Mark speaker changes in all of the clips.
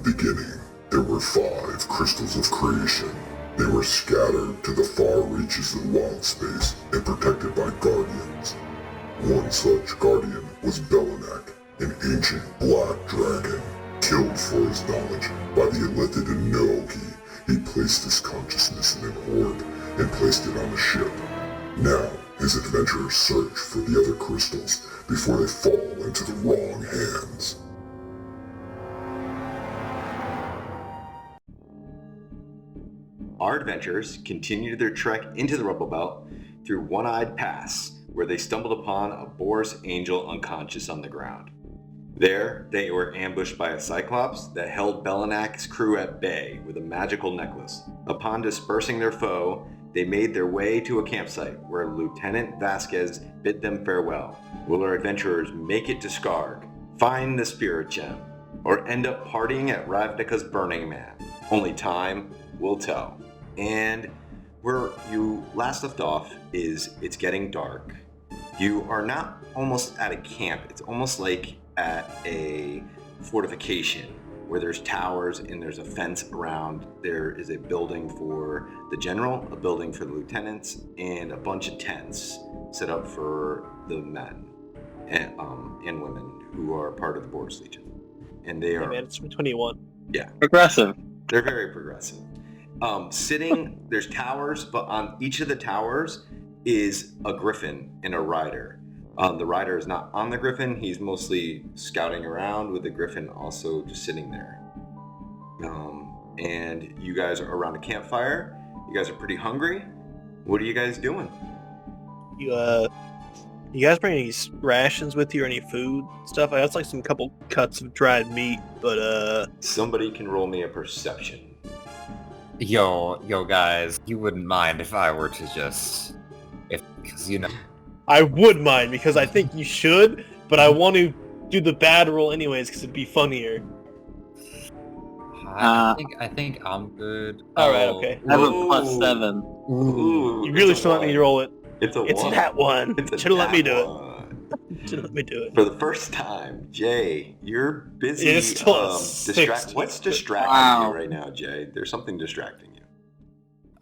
Speaker 1: beginning, there were 5 crystals of creation. They were scattered to the far reaches of wild space and protected by guardians. One such guardian was Belinak, an ancient black dragon, killed for his knowledge by the Illithid and Noki. He placed his consciousness in an orb and placed it on a ship. Now, his adventurers search for the other crystals before they fall into the wrong hands.
Speaker 2: Our adventurers continued their trek into the Rubbblebelt through One-Eyed Pass, where they stumbled upon a Boris angel unconscious on the ground. There, they were ambushed by a Cyclops that held Belinak's crew at bay with a magical necklace. Upon dispersing their foe, they made their way to a campsite where Lieutenant Vasquez bid them farewell. Will our adventurers make it to Skarg, find the Spirit Gem, or end up partying at Ravnica's Burning Man? Only time will tell. And where you last left off is it's getting dark. You are not almost at a camp. It's almost like at a fortification where there's towers and there's a fence around. There is a building for the general, a building for the lieutenants, and a bunch of tents set up for the men and women who are part of the Boris Legion. And they are...
Speaker 3: Hey man, it's 21.
Speaker 2: Yeah.
Speaker 4: Progressive.
Speaker 2: They're very progressive. There's towers, but on each of the towers is a griffin and a rider. The rider is not on the griffin. He's mostly scouting around with the griffin also just sitting there. And you guys are around a campfire. You guys are pretty hungry. What are you guys doing?
Speaker 3: You guys bring any rations with you or any food stuff? I got like some couple cuts of dried meat, but
Speaker 2: Somebody can roll me a perception.
Speaker 5: Yo, guys, you wouldn't mind if I were to just... Because, you know...
Speaker 3: I would mind because I think you should, but I want to do the bad roll anyways because it'd be funnier.
Speaker 5: I think I'm good.
Speaker 3: Alright, okay.
Speaker 4: I have a +7.
Speaker 2: Ooh,
Speaker 3: You really should let me roll it.
Speaker 2: It's a
Speaker 3: It's
Speaker 2: one.
Speaker 3: that one.
Speaker 2: It's a
Speaker 3: Should have let me do
Speaker 2: it.
Speaker 3: it. Should have let me do it.
Speaker 2: For the first time, Jay, you're busy.
Speaker 3: It's still a 60.
Speaker 2: What's distracting
Speaker 4: Wow.
Speaker 2: you right now, Jay? There's something distracting you.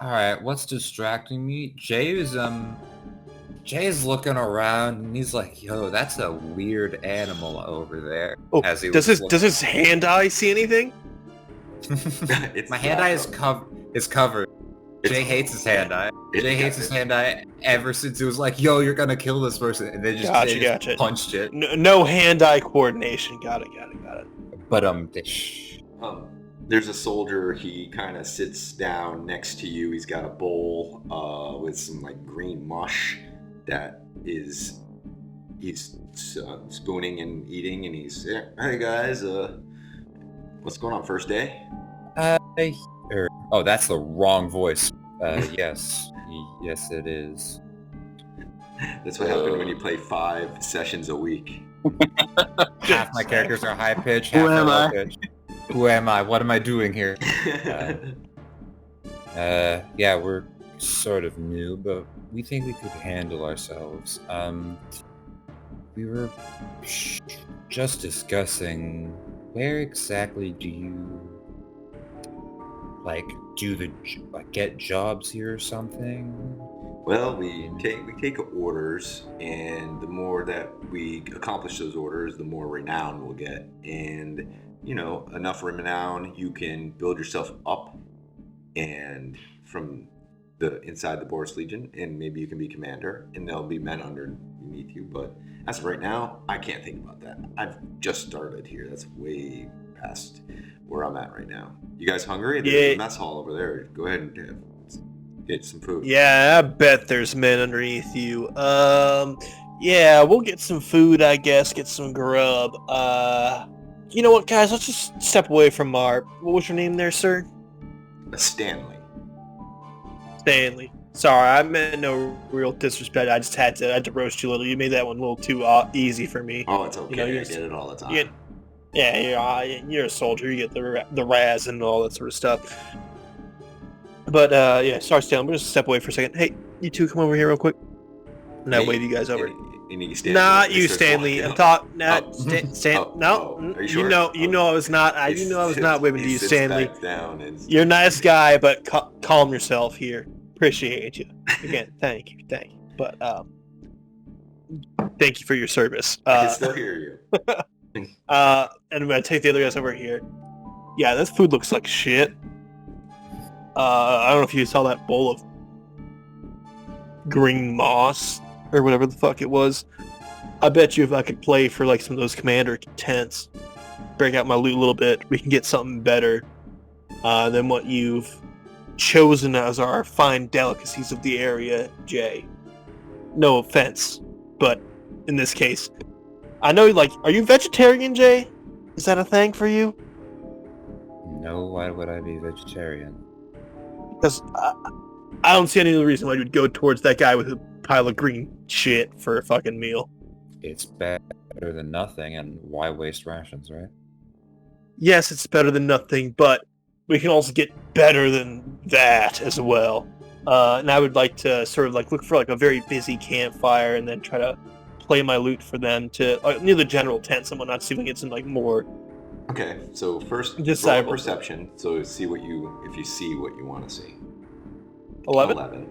Speaker 5: Alright, what's distracting me? Jay's looking around and he's like, yo, that's a weird animal over there.
Speaker 3: Oh,
Speaker 5: As he
Speaker 3: does
Speaker 5: was
Speaker 3: his hand eye see anything?
Speaker 2: It's
Speaker 5: My hand eye is covered. Jay hates his hand eye. Jay hates his hand eye ever since it was like, yo, you're gonna kill this person. And they just
Speaker 3: Gotcha.
Speaker 5: punched it.
Speaker 3: No hand-eye coordination. Got it.
Speaker 5: But,
Speaker 2: There's a soldier. He kind of sits down next to you. He's got a bowl with some like green mush that he's spooning and eating. And he's, hey guys, what's going on? First day?
Speaker 5: oh, that's the wrong voice. Yes, it is.
Speaker 2: That's what happened when you play 5 sessions a week.
Speaker 5: Half my characters are high pitched, half are low pitched. Who am I? What am I doing here? Yeah, we're sort of new, but we think we could handle ourselves. We were just discussing where exactly do you get jobs here or something?
Speaker 2: Well, we take orders, and the more that we accomplish those orders, the more renown we'll get. And enough renown, you can build yourself up, and from the inside the Boris Legion, and maybe you can be commander, and there'll be men underneath you. But as of right now, I can't think about that. I've just started here. That's way past where I'm at right now. You guys hungry? There's a mess hall over there. Go ahead and get some food.
Speaker 3: Yeah, I bet there's men underneath you. Yeah, we'll get some food, I guess. Get some grub. You know what, guys? Let's just step away from our... What was your name there, sir?
Speaker 2: Stanley.
Speaker 3: Stanley. Sorry, I meant no real disrespect. I just had to roast you a little. You made that one a little too easy for me.
Speaker 2: Oh, it's okay. I get it all the time.
Speaker 3: You're a soldier. You get the Raz and all that sort of stuff. But, sorry, Stanley. I'm going to step away for a second. Hey, you two come over here real quick. And I'll wave you guys over.
Speaker 2: And you stand
Speaker 3: Not
Speaker 2: up and
Speaker 3: you,
Speaker 2: starts
Speaker 3: Stanley.
Speaker 2: walking
Speaker 3: I'm
Speaker 2: up.
Speaker 3: talking. Not
Speaker 2: Oh.
Speaker 3: no.
Speaker 2: Are you sure?
Speaker 3: You know, I was not.
Speaker 2: He
Speaker 3: You know, I was
Speaker 2: sits-
Speaker 3: not whipping to
Speaker 2: he
Speaker 3: you,
Speaker 2: sits
Speaker 3: Stanley.
Speaker 2: back down and
Speaker 3: You're a nice guy, but calm yourself here. Appreciate you. Again, thank you. But thank you for your service.
Speaker 2: I can still hear you.
Speaker 3: And I'm gonna take the other guys over here. Yeah, this food looks like shit. I don't know if you saw that bowl of green moss or whatever the fuck it was. I bet you if I could play for like some of those commander tents, break out my loot a little bit, we can get something better than what you've chosen as our fine delicacies of the area, Jay. No offense, but in this case, I know, like, are you vegetarian, Jay? Is that a thing for you?
Speaker 5: No, why would I be vegetarian?
Speaker 3: Because I don't see any other reason why you would go towards that guy with a pile of green shit for a fucking meal.
Speaker 5: It's better than nothing, and why waste rations, right?
Speaker 3: Yes, it's better than nothing, but we can also get better than that as well. And I would like to sort of like look for like a very busy campfire and then try to play my loot for them to near the general tents and whatnot, see if we can get some like more.
Speaker 2: Okay, so first roll a
Speaker 3: Decipherable.
Speaker 2: perception. So see if you see what you want to see.
Speaker 3: 11?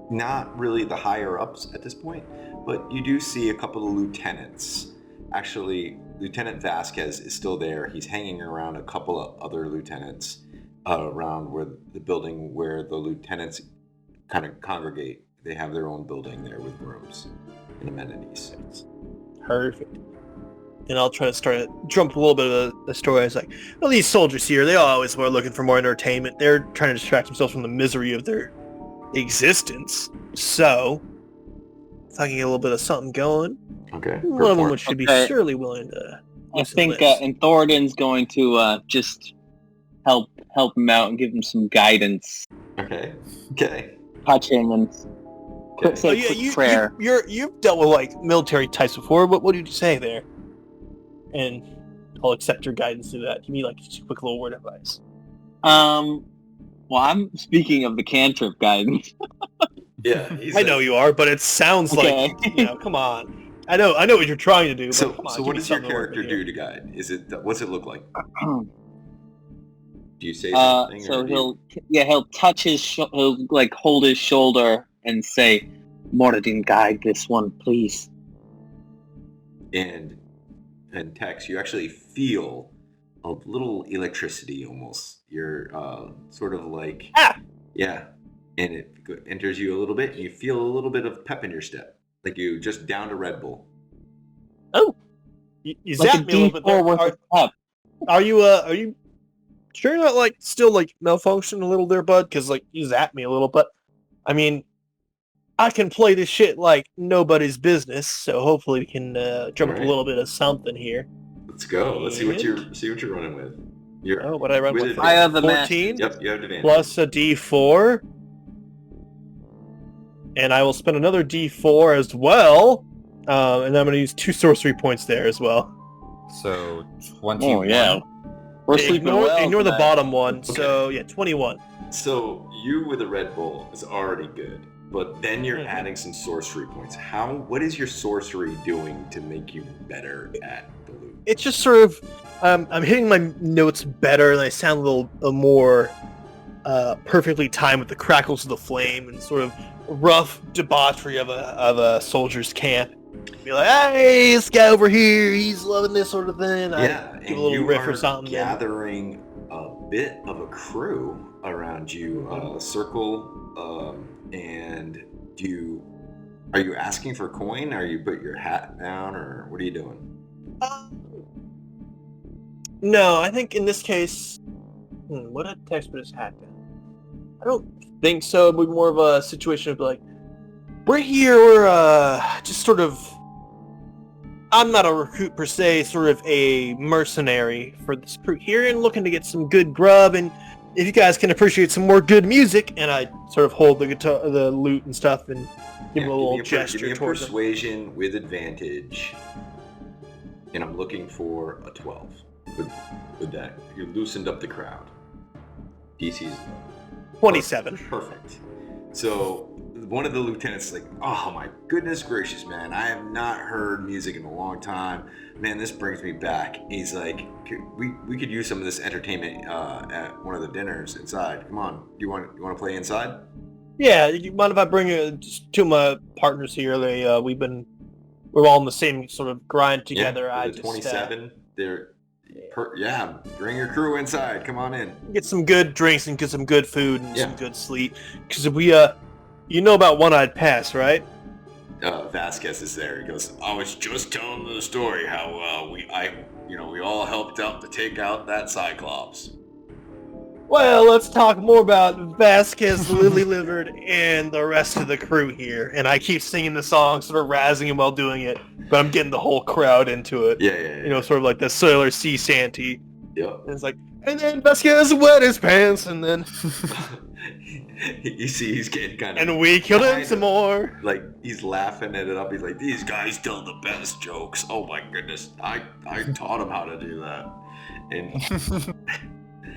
Speaker 2: Not really the higher ups at this point, but you do see a couple of lieutenants. Actually, Lieutenant Vasquez is still there. He's hanging around a couple of other lieutenants around where the building where the lieutenants kind of congregate. They have their own building there with rooms and amenities.
Speaker 3: Perfect. And I'll try to start to jump a little bit of the story. I was like, well, these soldiers here, they always were looking for more entertainment. They're trying to distract themselves from the misery of their existence. So, if I can get a little bit of something going,
Speaker 2: Okay.
Speaker 3: one of them should be
Speaker 4: Okay.
Speaker 3: surely willing to.
Speaker 4: I
Speaker 3: listen
Speaker 4: think
Speaker 3: to this.
Speaker 4: and Thoradin's going to just help him out and give him some guidance.
Speaker 2: Okay.
Speaker 4: Touch him and
Speaker 2: Okay.
Speaker 4: say a quick prayer.
Speaker 3: You've dealt with like military types before. What did you say there? And I'll accept your guidance to that. Give me like just a quick little word of advice.
Speaker 4: Well, I'm speaking of the cantrip guidance.
Speaker 2: Yeah.
Speaker 3: I know you are, but it sounds
Speaker 4: Okay.
Speaker 3: like come on. I know what you're trying to do. But
Speaker 2: So,
Speaker 3: come on,
Speaker 2: so
Speaker 3: give
Speaker 2: what
Speaker 3: me
Speaker 2: does your
Speaker 3: something to work
Speaker 2: character
Speaker 3: with
Speaker 2: do
Speaker 3: here.
Speaker 2: to guide? What's it look like? Do you say something?
Speaker 4: So
Speaker 2: or do
Speaker 4: he'll touch he'll like hold his shoulder and say, "Moradin, guide this one, please."
Speaker 2: and Tex, you actually feel a little electricity almost. You're sort of like yeah, and it enters you a little bit, and you feel a little bit of pep in your step, like you just downed a Red Bull.
Speaker 3: Oh, you
Speaker 4: Like a
Speaker 3: zapped me a little bit there.
Speaker 4: D4 worth of pep.
Speaker 3: Are you sure you're not like still like malfunctioning a little there, bud? Because like you zapped me a little, but I mean, I can play this shit like nobody's business, so hopefully we can drum up a
Speaker 2: Alright.
Speaker 3: little bit of something here.
Speaker 2: Let's go. Let's see what you're running with. You're
Speaker 3: Oh, what I run
Speaker 2: with
Speaker 3: with?
Speaker 2: advantage.
Speaker 4: I have the
Speaker 3: 14
Speaker 2: Yep, you have advantage.
Speaker 3: plus a D4, and I will spend another D4 as well, and I'm going to use 2 sorcery points there as well.
Speaker 5: So 21.
Speaker 4: Oh yeah, we're sleeping
Speaker 3: Ignore
Speaker 4: well
Speaker 3: the
Speaker 4: tonight.
Speaker 3: bottom one. So yeah, 21.
Speaker 2: So you with a Red Bull is already good, but then you're
Speaker 3: Mhm.
Speaker 2: adding some sorcery points. What is your sorcery doing to make you better at the loot?
Speaker 3: It's just sort of I'm hitting my notes better, and I sound a little more perfectly timed with the crackles of the flame and sort of rough debauchery of a soldier's camp. Be like, hey, this guy over here, he's loving this sort of thing.
Speaker 2: Yeah,
Speaker 3: I give
Speaker 2: and
Speaker 3: a little
Speaker 2: you
Speaker 3: riff
Speaker 2: are
Speaker 3: or something. then-
Speaker 2: gathering a bit of a crew around you, circle, and are you asking for coin? Are you put your hat down, or what are you doing?
Speaker 3: No, I think in this case, what did Tex put his hat down? I don't think so. It'd be more of a situation of like, we're here, we're just sort of, I'm not a recruit per se, sort of a mercenary for this crew here and looking to get some good grub, and if you guys can appreciate some more good music, and I sort of hold the guitar, the lute and stuff, and give him a little gesture
Speaker 2: give me a
Speaker 3: towards them.
Speaker 2: persuasion with advantage, and I'm looking for a 12. With that, you loosened up the crowd. DC's
Speaker 3: 27.
Speaker 2: Perfect. So one of the lieutenants is like, oh my goodness gracious, man, I have not heard music in a long time. Man, this brings me back. He's like, we could use some of this entertainment at one of the dinners inside. Come on, you want to play inside?
Speaker 3: Yeah, you mind if I bring just two of my partners here? We're all in the same sort of grind together.
Speaker 2: Yeah,
Speaker 3: I
Speaker 2: the 27. They're bring your crew inside. Come on in.
Speaker 3: Get some good drinks and get some good food and some good sleep. Because we, you know about One-Eyed Pass, right?
Speaker 2: Vasquez is there. He goes, I was just telling the story how we all helped out to take out that Cyclops.
Speaker 3: Well, let's talk more about Vasquez, Lily Livered, and the rest of the crew here. And I keep singing the song, sort of razzing him while doing it, but I'm getting the whole crowd into it.
Speaker 2: Yeah.
Speaker 3: You know, sort of like the Sailor Sea Shanty.
Speaker 2: Yep.
Speaker 3: And it's like, and then Vasquez wet his pants, and then...
Speaker 2: You see, he's getting kind of...
Speaker 3: And we killed him some more.
Speaker 2: Like, he's laughing at it up. He's like, these guys tell the best jokes. Oh my goodness. I taught him how to do that. And...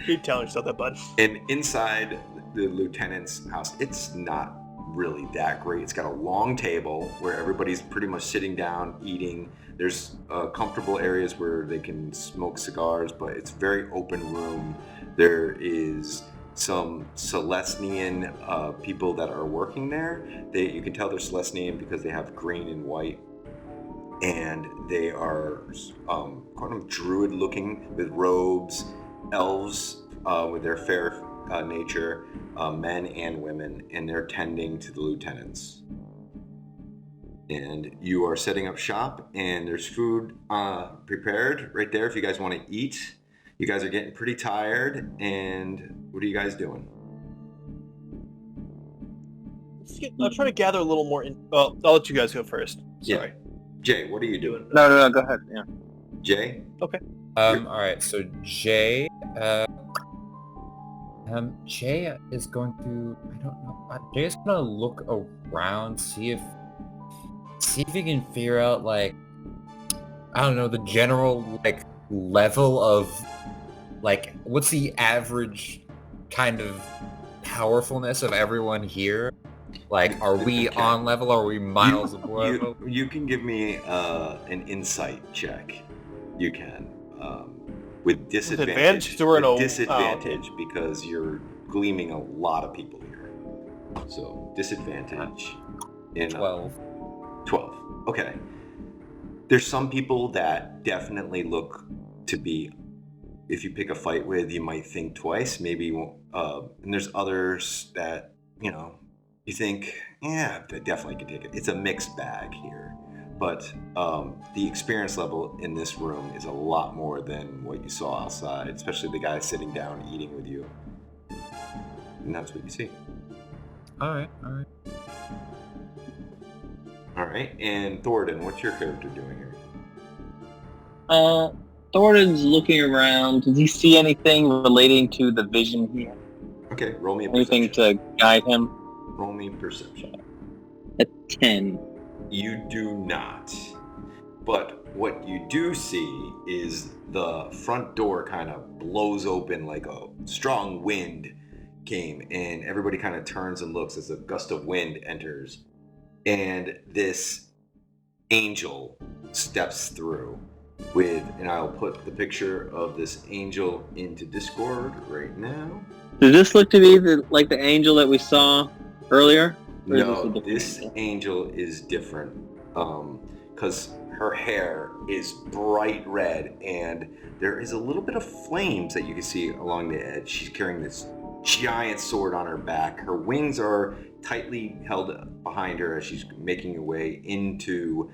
Speaker 3: Keep telling yourself that, bud.
Speaker 2: And inside the lieutenant's house, it's not really that great. It's got a long table where everybody's pretty much sitting down, eating. There's comfortable areas where they can smoke cigars, but it's a very open room. There is some Celestian people that are working there. You can tell they're Celestian because they have green and white. And they are kind of druid looking with robes, elves with their fair nature, men and women, and they're tending to the lieutenants. And you are setting up shop, and there's food prepared right there if you guys want to eat. You guys are getting pretty tired, and what are you guys doing?
Speaker 3: I'll try to gather a little more. I'll let you guys go first. Sorry.
Speaker 2: Yeah. Jay, what are you doing?
Speaker 4: No, go ahead. Yeah.
Speaker 2: Jay?
Speaker 3: Okay.
Speaker 5: All right. So Jay, Jay is going to. I don't know. Jay is gonna look around, see if he can figure out I don't know, the general level of what's the average kind of powerfulness of everyone here. Are we on level? Are we miles above level?
Speaker 2: You can give me an insight check. You can. With disadvantage. Disadvantage because you're gleaming a lot of people here. So disadvantage in
Speaker 5: 12.
Speaker 2: 12. Okay. There's some people that definitely look to be, if you pick a fight with, you might think twice. Maybe, and there's others that, you think, yeah, they definitely can take it. It's a mixed bag here. But the experience level in this room is a lot more than what you saw outside, especially the guy sitting down eating with you. And that's what you see.
Speaker 5: All right.
Speaker 2: All right, and Thornton, what's your character doing here?
Speaker 4: Thornton's looking around. Does he see anything relating to the vision here?
Speaker 2: Okay, roll me a perception.
Speaker 4: Anything to guide him?
Speaker 2: Roll me perception.
Speaker 4: A 10.
Speaker 2: You do not. But what you do see is the front door kind of blows open like a strong wind came, and everybody kind of turns and looks as a gust of wind enters. And this angel steps through and I'll put the picture of this angel into Discord right now.
Speaker 4: Does this look to be like the angel that we saw earlier?
Speaker 2: No, this angel is different because her hair is bright red and there is a little bit of flames that you can see along the edge. She's carrying this giant sword on her back. Her wings are tightly held behind her as she's making her way into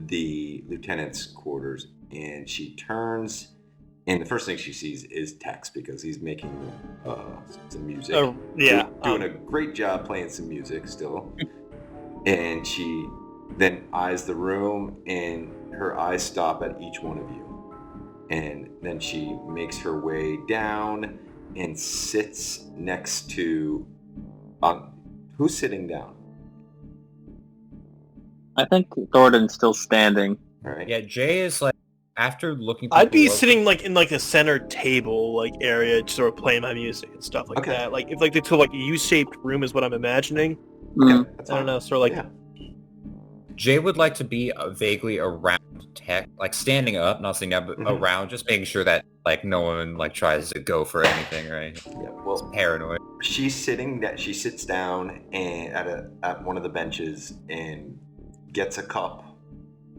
Speaker 2: the lieutenant's quarters, and she turns, and the first thing she sees is Tex because he's making some music. Doing a great job playing some music still. And she then eyes the room, and her eyes stop at each one of you. And then she makes her way down and sits next to... who's sitting down?
Speaker 4: I think Thornton's still standing.
Speaker 2: All right.
Speaker 5: Yeah, Jay is after looking...
Speaker 3: I'd be sitting in the center table area, just sort of playing my music and stuff like that. If the U-shaped room is what I'm imagining,
Speaker 4: Mm.
Speaker 2: That's
Speaker 3: I don't
Speaker 2: fine.
Speaker 3: know, sort of like
Speaker 2: Yeah.
Speaker 5: Jay would like to be vaguely around Tech, like standing up, not sitting down, but
Speaker 2: Mhm.
Speaker 5: around, just making sure that like no one like tries to go for anything, right?
Speaker 2: Yeah. Well,
Speaker 5: Paranoid.
Speaker 2: she sits down and at one of the benches and gets a cup,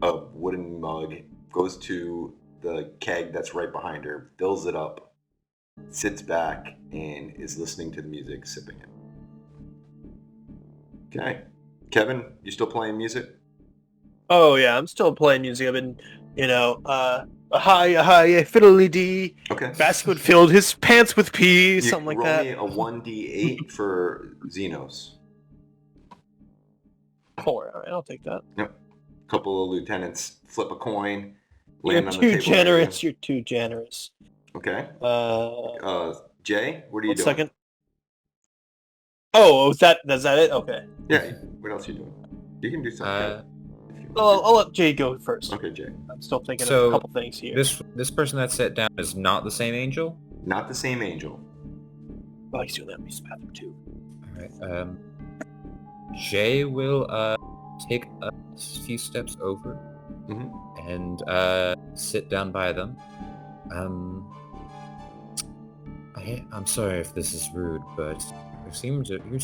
Speaker 2: a wooden mug, goes to the keg that's right behind her, fills it up, sits back, and is listening to the music, sipping it. Okay. Kevin, you still playing music?
Speaker 3: Oh yeah, I'm still playing music. I've been, a high, fiddly dee.
Speaker 2: Okay.
Speaker 3: Basket filled his pants with pee,
Speaker 2: You
Speaker 3: something like
Speaker 2: roll
Speaker 3: that.
Speaker 2: me a 1d8 for Xenos.
Speaker 3: 4. All right, I'll take that.
Speaker 2: Yep. Couple of lieutenants flip a coin,
Speaker 3: You're
Speaker 2: land on the
Speaker 3: too
Speaker 2: table.
Speaker 3: generous. You're too generous.
Speaker 2: Okay.
Speaker 3: Uh,
Speaker 2: Jay, what are you
Speaker 3: 1
Speaker 2: doing?
Speaker 3: second. Oh, is that it? Okay.
Speaker 2: Yeah. What else are you doing? You can do something. If you want
Speaker 3: I'll let Jay go first.
Speaker 2: to. Okay, Jay.
Speaker 3: I'm still thinking of
Speaker 5: So,
Speaker 3: a couple things here.
Speaker 5: This person that sat down is not the same angel.
Speaker 2: Not the same angel.
Speaker 3: Oh, he's doing that in his bathroom too.
Speaker 5: All right. Jay will take a few steps over
Speaker 2: Mhm.
Speaker 5: and sit down by them. I'm sorry if this is rude, but there seems to do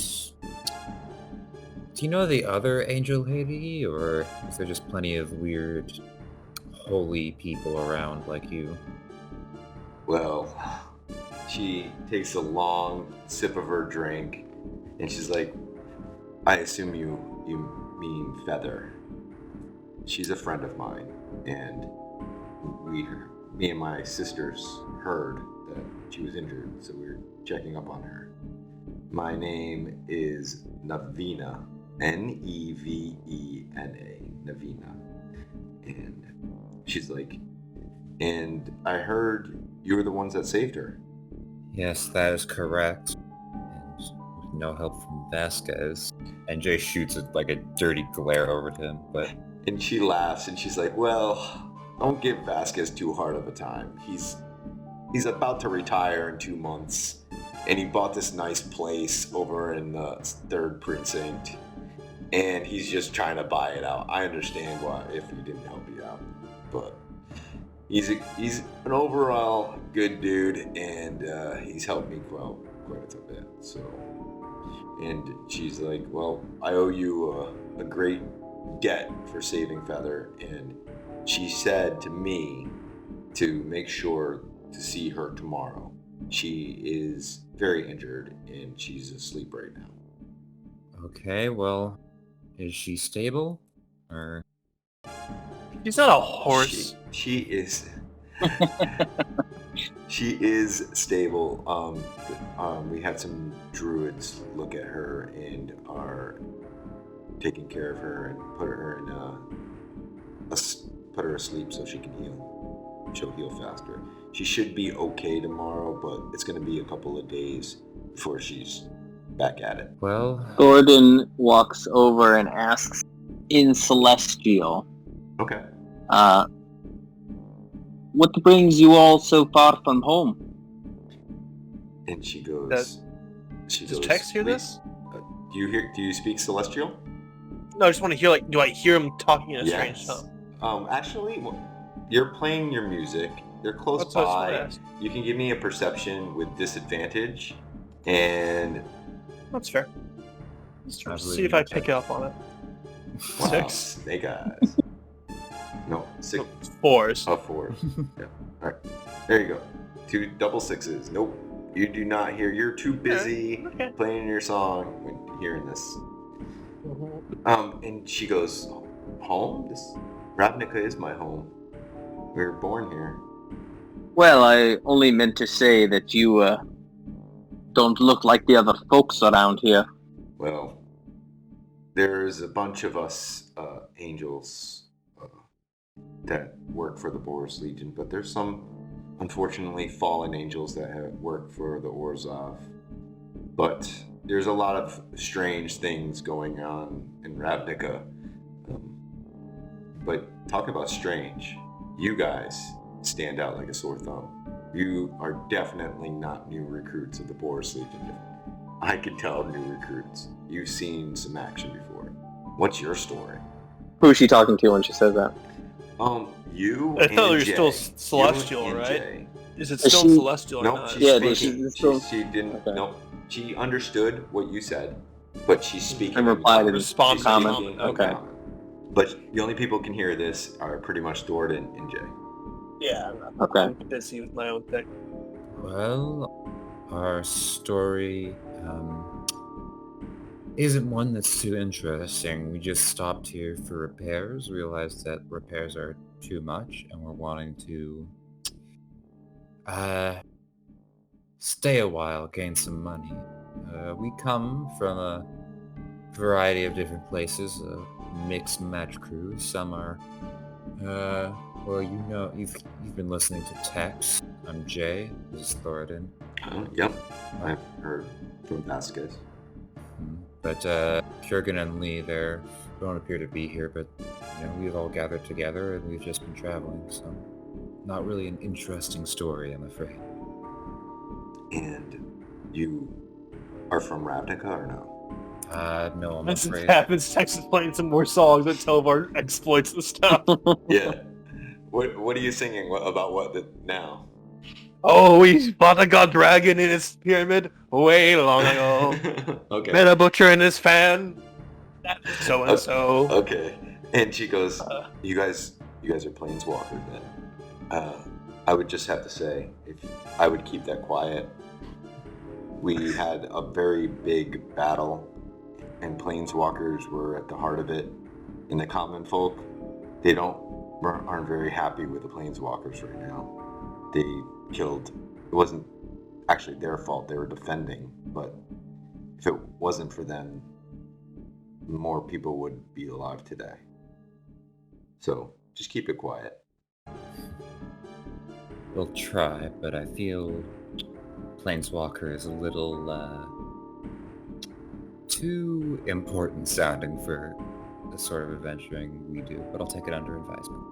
Speaker 5: you know the other angel lady, or is there just plenty of weird, holy people around like you?
Speaker 2: Well, she takes a long sip of her drink, and she's like, "I assume you mean Feather. She's a friend of mine, and me and my sisters heard that she was injured, so we were checking up on her. My name is Navina, Nevena, Navina." And she's like, "And I heard you were the ones that saved her."
Speaker 5: Yes, that is correct. And with no help from Vasquez. And Jay shoots like a dirty glare over to him, but
Speaker 2: And she laughs, and she's like, "Well, don't give Vasquez too hard of a time. He's about to retire in 2 months, and he bought this nice place over in the 3rd precinct, and he's just trying to buy it out. I understand why if he didn't help you out, but he's an overall good dude, and he's helped me quite a bit. So." And she's like, "Well, I owe you a great debt for saving Feather," and she said to me to make sure to see her tomorrow. She is very injured, and she's asleep right now.
Speaker 5: okay, well, is she stable? Or
Speaker 3: He's not a horse.
Speaker 2: She is. She is stable. We had some druids look at her and are taking care of her and put her in put her asleep so she can heal. She'll heal faster. She should be okay tomorrow, but it's going to be a couple of days before she's back at it.
Speaker 5: well,
Speaker 4: Gordon walks over and asks in Celestial,
Speaker 2: Okay.
Speaker 4: what brings you all so far from home?
Speaker 2: And she goes.
Speaker 3: Does Tex hear this?
Speaker 2: Do you speak Celestial?
Speaker 3: No, I just want to hear, like, do I hear him talking in a strange tone?
Speaker 2: Actually, you're playing your music. They're close
Speaker 3: That's what I was
Speaker 2: by.
Speaker 3: gonna ask.
Speaker 2: You can give me a perception with disadvantage, and
Speaker 3: That's fair. Let's
Speaker 5: I
Speaker 3: see
Speaker 5: believe
Speaker 3: if
Speaker 5: you,
Speaker 3: I
Speaker 5: Tex.
Speaker 3: pick up on it.
Speaker 2: wow,
Speaker 3: 6.
Speaker 2: snake eyes. No, 6.
Speaker 3: 4s.
Speaker 2: Oh, 4. Yeah. All right. There you go. 2 double 6s. Nope. You do not hear. You're too busy
Speaker 3: Okay.
Speaker 2: playing your song when hearing this. And she goes, "Home? This Ravnica is my home. We were born here."
Speaker 4: Well, I only meant to say that you don't look like the other folks around here.
Speaker 2: Well, there's a bunch of us angels that work for the Boris Legion, but there's some, unfortunately, fallen angels that have worked for the Orzhov. But there's a lot of strange things going on in Ravnica. But talk about strange. You guys stand out like a sore thumb. You are definitely not new recruits of the Boris Legion. I can tell new recruits. You've seen some action before. What's your story?
Speaker 4: Who is she talking to when she says that?
Speaker 2: You
Speaker 3: I thought
Speaker 2: and
Speaker 3: you're
Speaker 2: Jay.
Speaker 3: still
Speaker 2: You
Speaker 3: celestial,
Speaker 2: and
Speaker 3: right?
Speaker 2: Jay.
Speaker 3: Is it
Speaker 4: Is
Speaker 3: still
Speaker 4: she-
Speaker 3: celestial or
Speaker 2: Nope,
Speaker 3: not?
Speaker 2: she's
Speaker 4: Yeah,
Speaker 2: speaking. She didn't.
Speaker 4: Okay.
Speaker 2: Nope. She understood what you said, but she's speaking.
Speaker 4: And replied in
Speaker 3: Respond
Speaker 2: she's
Speaker 4: common.
Speaker 2: speaking in
Speaker 4: Okay.
Speaker 2: common. But the only people who can hear this are pretty much Thord and Jay.
Speaker 3: Yeah,
Speaker 4: Okay.
Speaker 3: I'm busy with my own thing.
Speaker 5: Well, our story isn't one that's too interesting. We just stopped here for repairs, realized that repairs are too much, and we're wanting to stay a while, gain some money. We come from a variety of different places, a mixed match crew. Some are, well, you've been listening to Tex. I'm Jay. This is Thoradin.
Speaker 2: Yep, I've heard from Vasquez.
Speaker 5: But Kyurgin and Lee, they don't appear to be here, but we've all gathered together and we've just been traveling, so not really an interesting story, I'm afraid.
Speaker 2: And you are from Ravnica or no?
Speaker 5: No, I'm
Speaker 3: As it
Speaker 5: afraid.
Speaker 3: happens, Tex is playing some more songs that tell of our exploits and stuff.
Speaker 2: Yeah. What are you singing about now?
Speaker 3: Oh, we fought a god dragon in his pyramid way long ago.
Speaker 2: Okay.
Speaker 3: Met a butcher in his fan. So and so.
Speaker 2: Okay. And she goes, you guys are planeswalkers then. I would just have to say, if I would keep that quiet. We had a very big battle, and planeswalkers were at the heart of it. And the common folk, they aren't very happy with the planeswalkers right now. They killed. It wasn't actually their fault. They were defending, but if it wasn't for them, more people would be alive today. So just keep it quiet.
Speaker 5: We'll try, but I feel Planeswalker is a little too important sounding for the sort of adventuring we do, but I'll take it under advisement.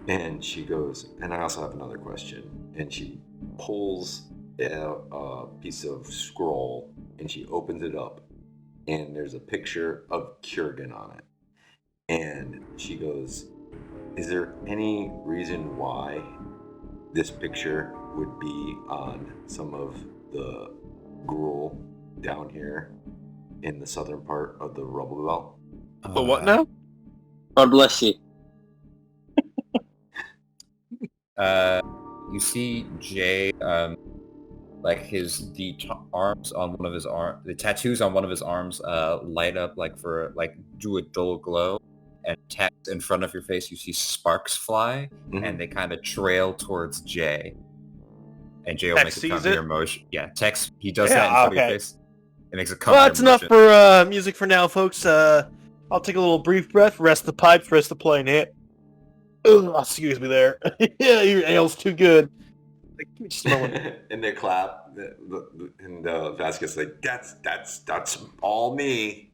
Speaker 2: And she goes, and I also have another question. And she pulls a piece of scroll and she opens it up, and there's a picture of Kyurgin on it. And she goes, is there any reason why this picture would be on some of the Gruul down here in the southern part of the Rubbblebelt?
Speaker 3: But what now?
Speaker 4: God bless you.
Speaker 5: You see Jay, like arms on one of his the tattoos on one of his arms light up do a dull glow, and Tex in front of your face you see sparks fly, and they kind of trail towards Jay. And Jay will
Speaker 3: Tex
Speaker 5: make a
Speaker 3: sees
Speaker 5: counter
Speaker 3: it?
Speaker 5: motion. Yeah, Tex, he does that in front of your face. It makes a counter
Speaker 3: Well, that's enough
Speaker 5: motion.
Speaker 3: for music for now, folks. I'll take a little brief breath, rest the pipes, rest the plane hit. Ugh, excuse me there. Yeah, your ale's too good. Like, give me just a moment.
Speaker 2: And they clap, and Vasquez like, that's all me.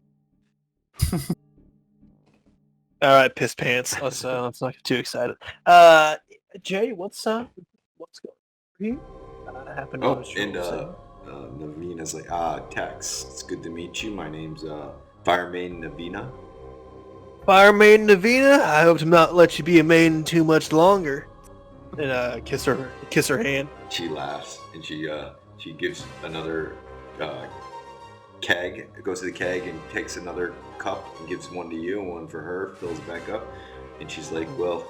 Speaker 3: All right, piss pants. Let's not get too excited. Jay, what's going on? Happened.
Speaker 2: Oh, and Navina's like, Tex, it's good to meet you. My name's Fire Maiden Navina.
Speaker 3: Fire Maiden Navina, I hope to not let you be a maiden too much longer. And kiss her hand.
Speaker 2: She laughs and she gives another keg. Goes to the keg and takes another cup and gives one to you and one for her. Fills it back up, and she's like, "Well,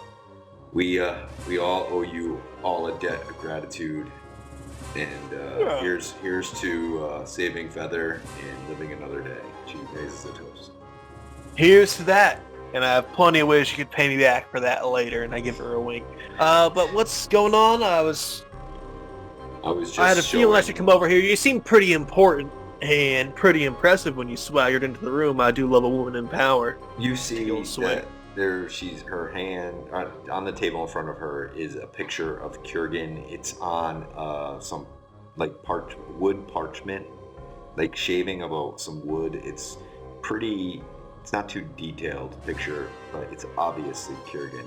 Speaker 2: we all owe you all a debt of gratitude, and here's to saving Feather and living another day." She raises a toast.
Speaker 3: Here's to that. And I have plenty of ways you could pay me back for that later, and I give her a wink. But what's going on? I had a feeling I should come over here. You seem pretty important and pretty impressive when you swaggered into the room. I do love a woman in power.
Speaker 2: You see that her hand on the table in front of her is a picture of Kyurgin. It's on some wood parchment, like shaving about some wood. It's not too detailed picture, but it's obviously Kyurgin.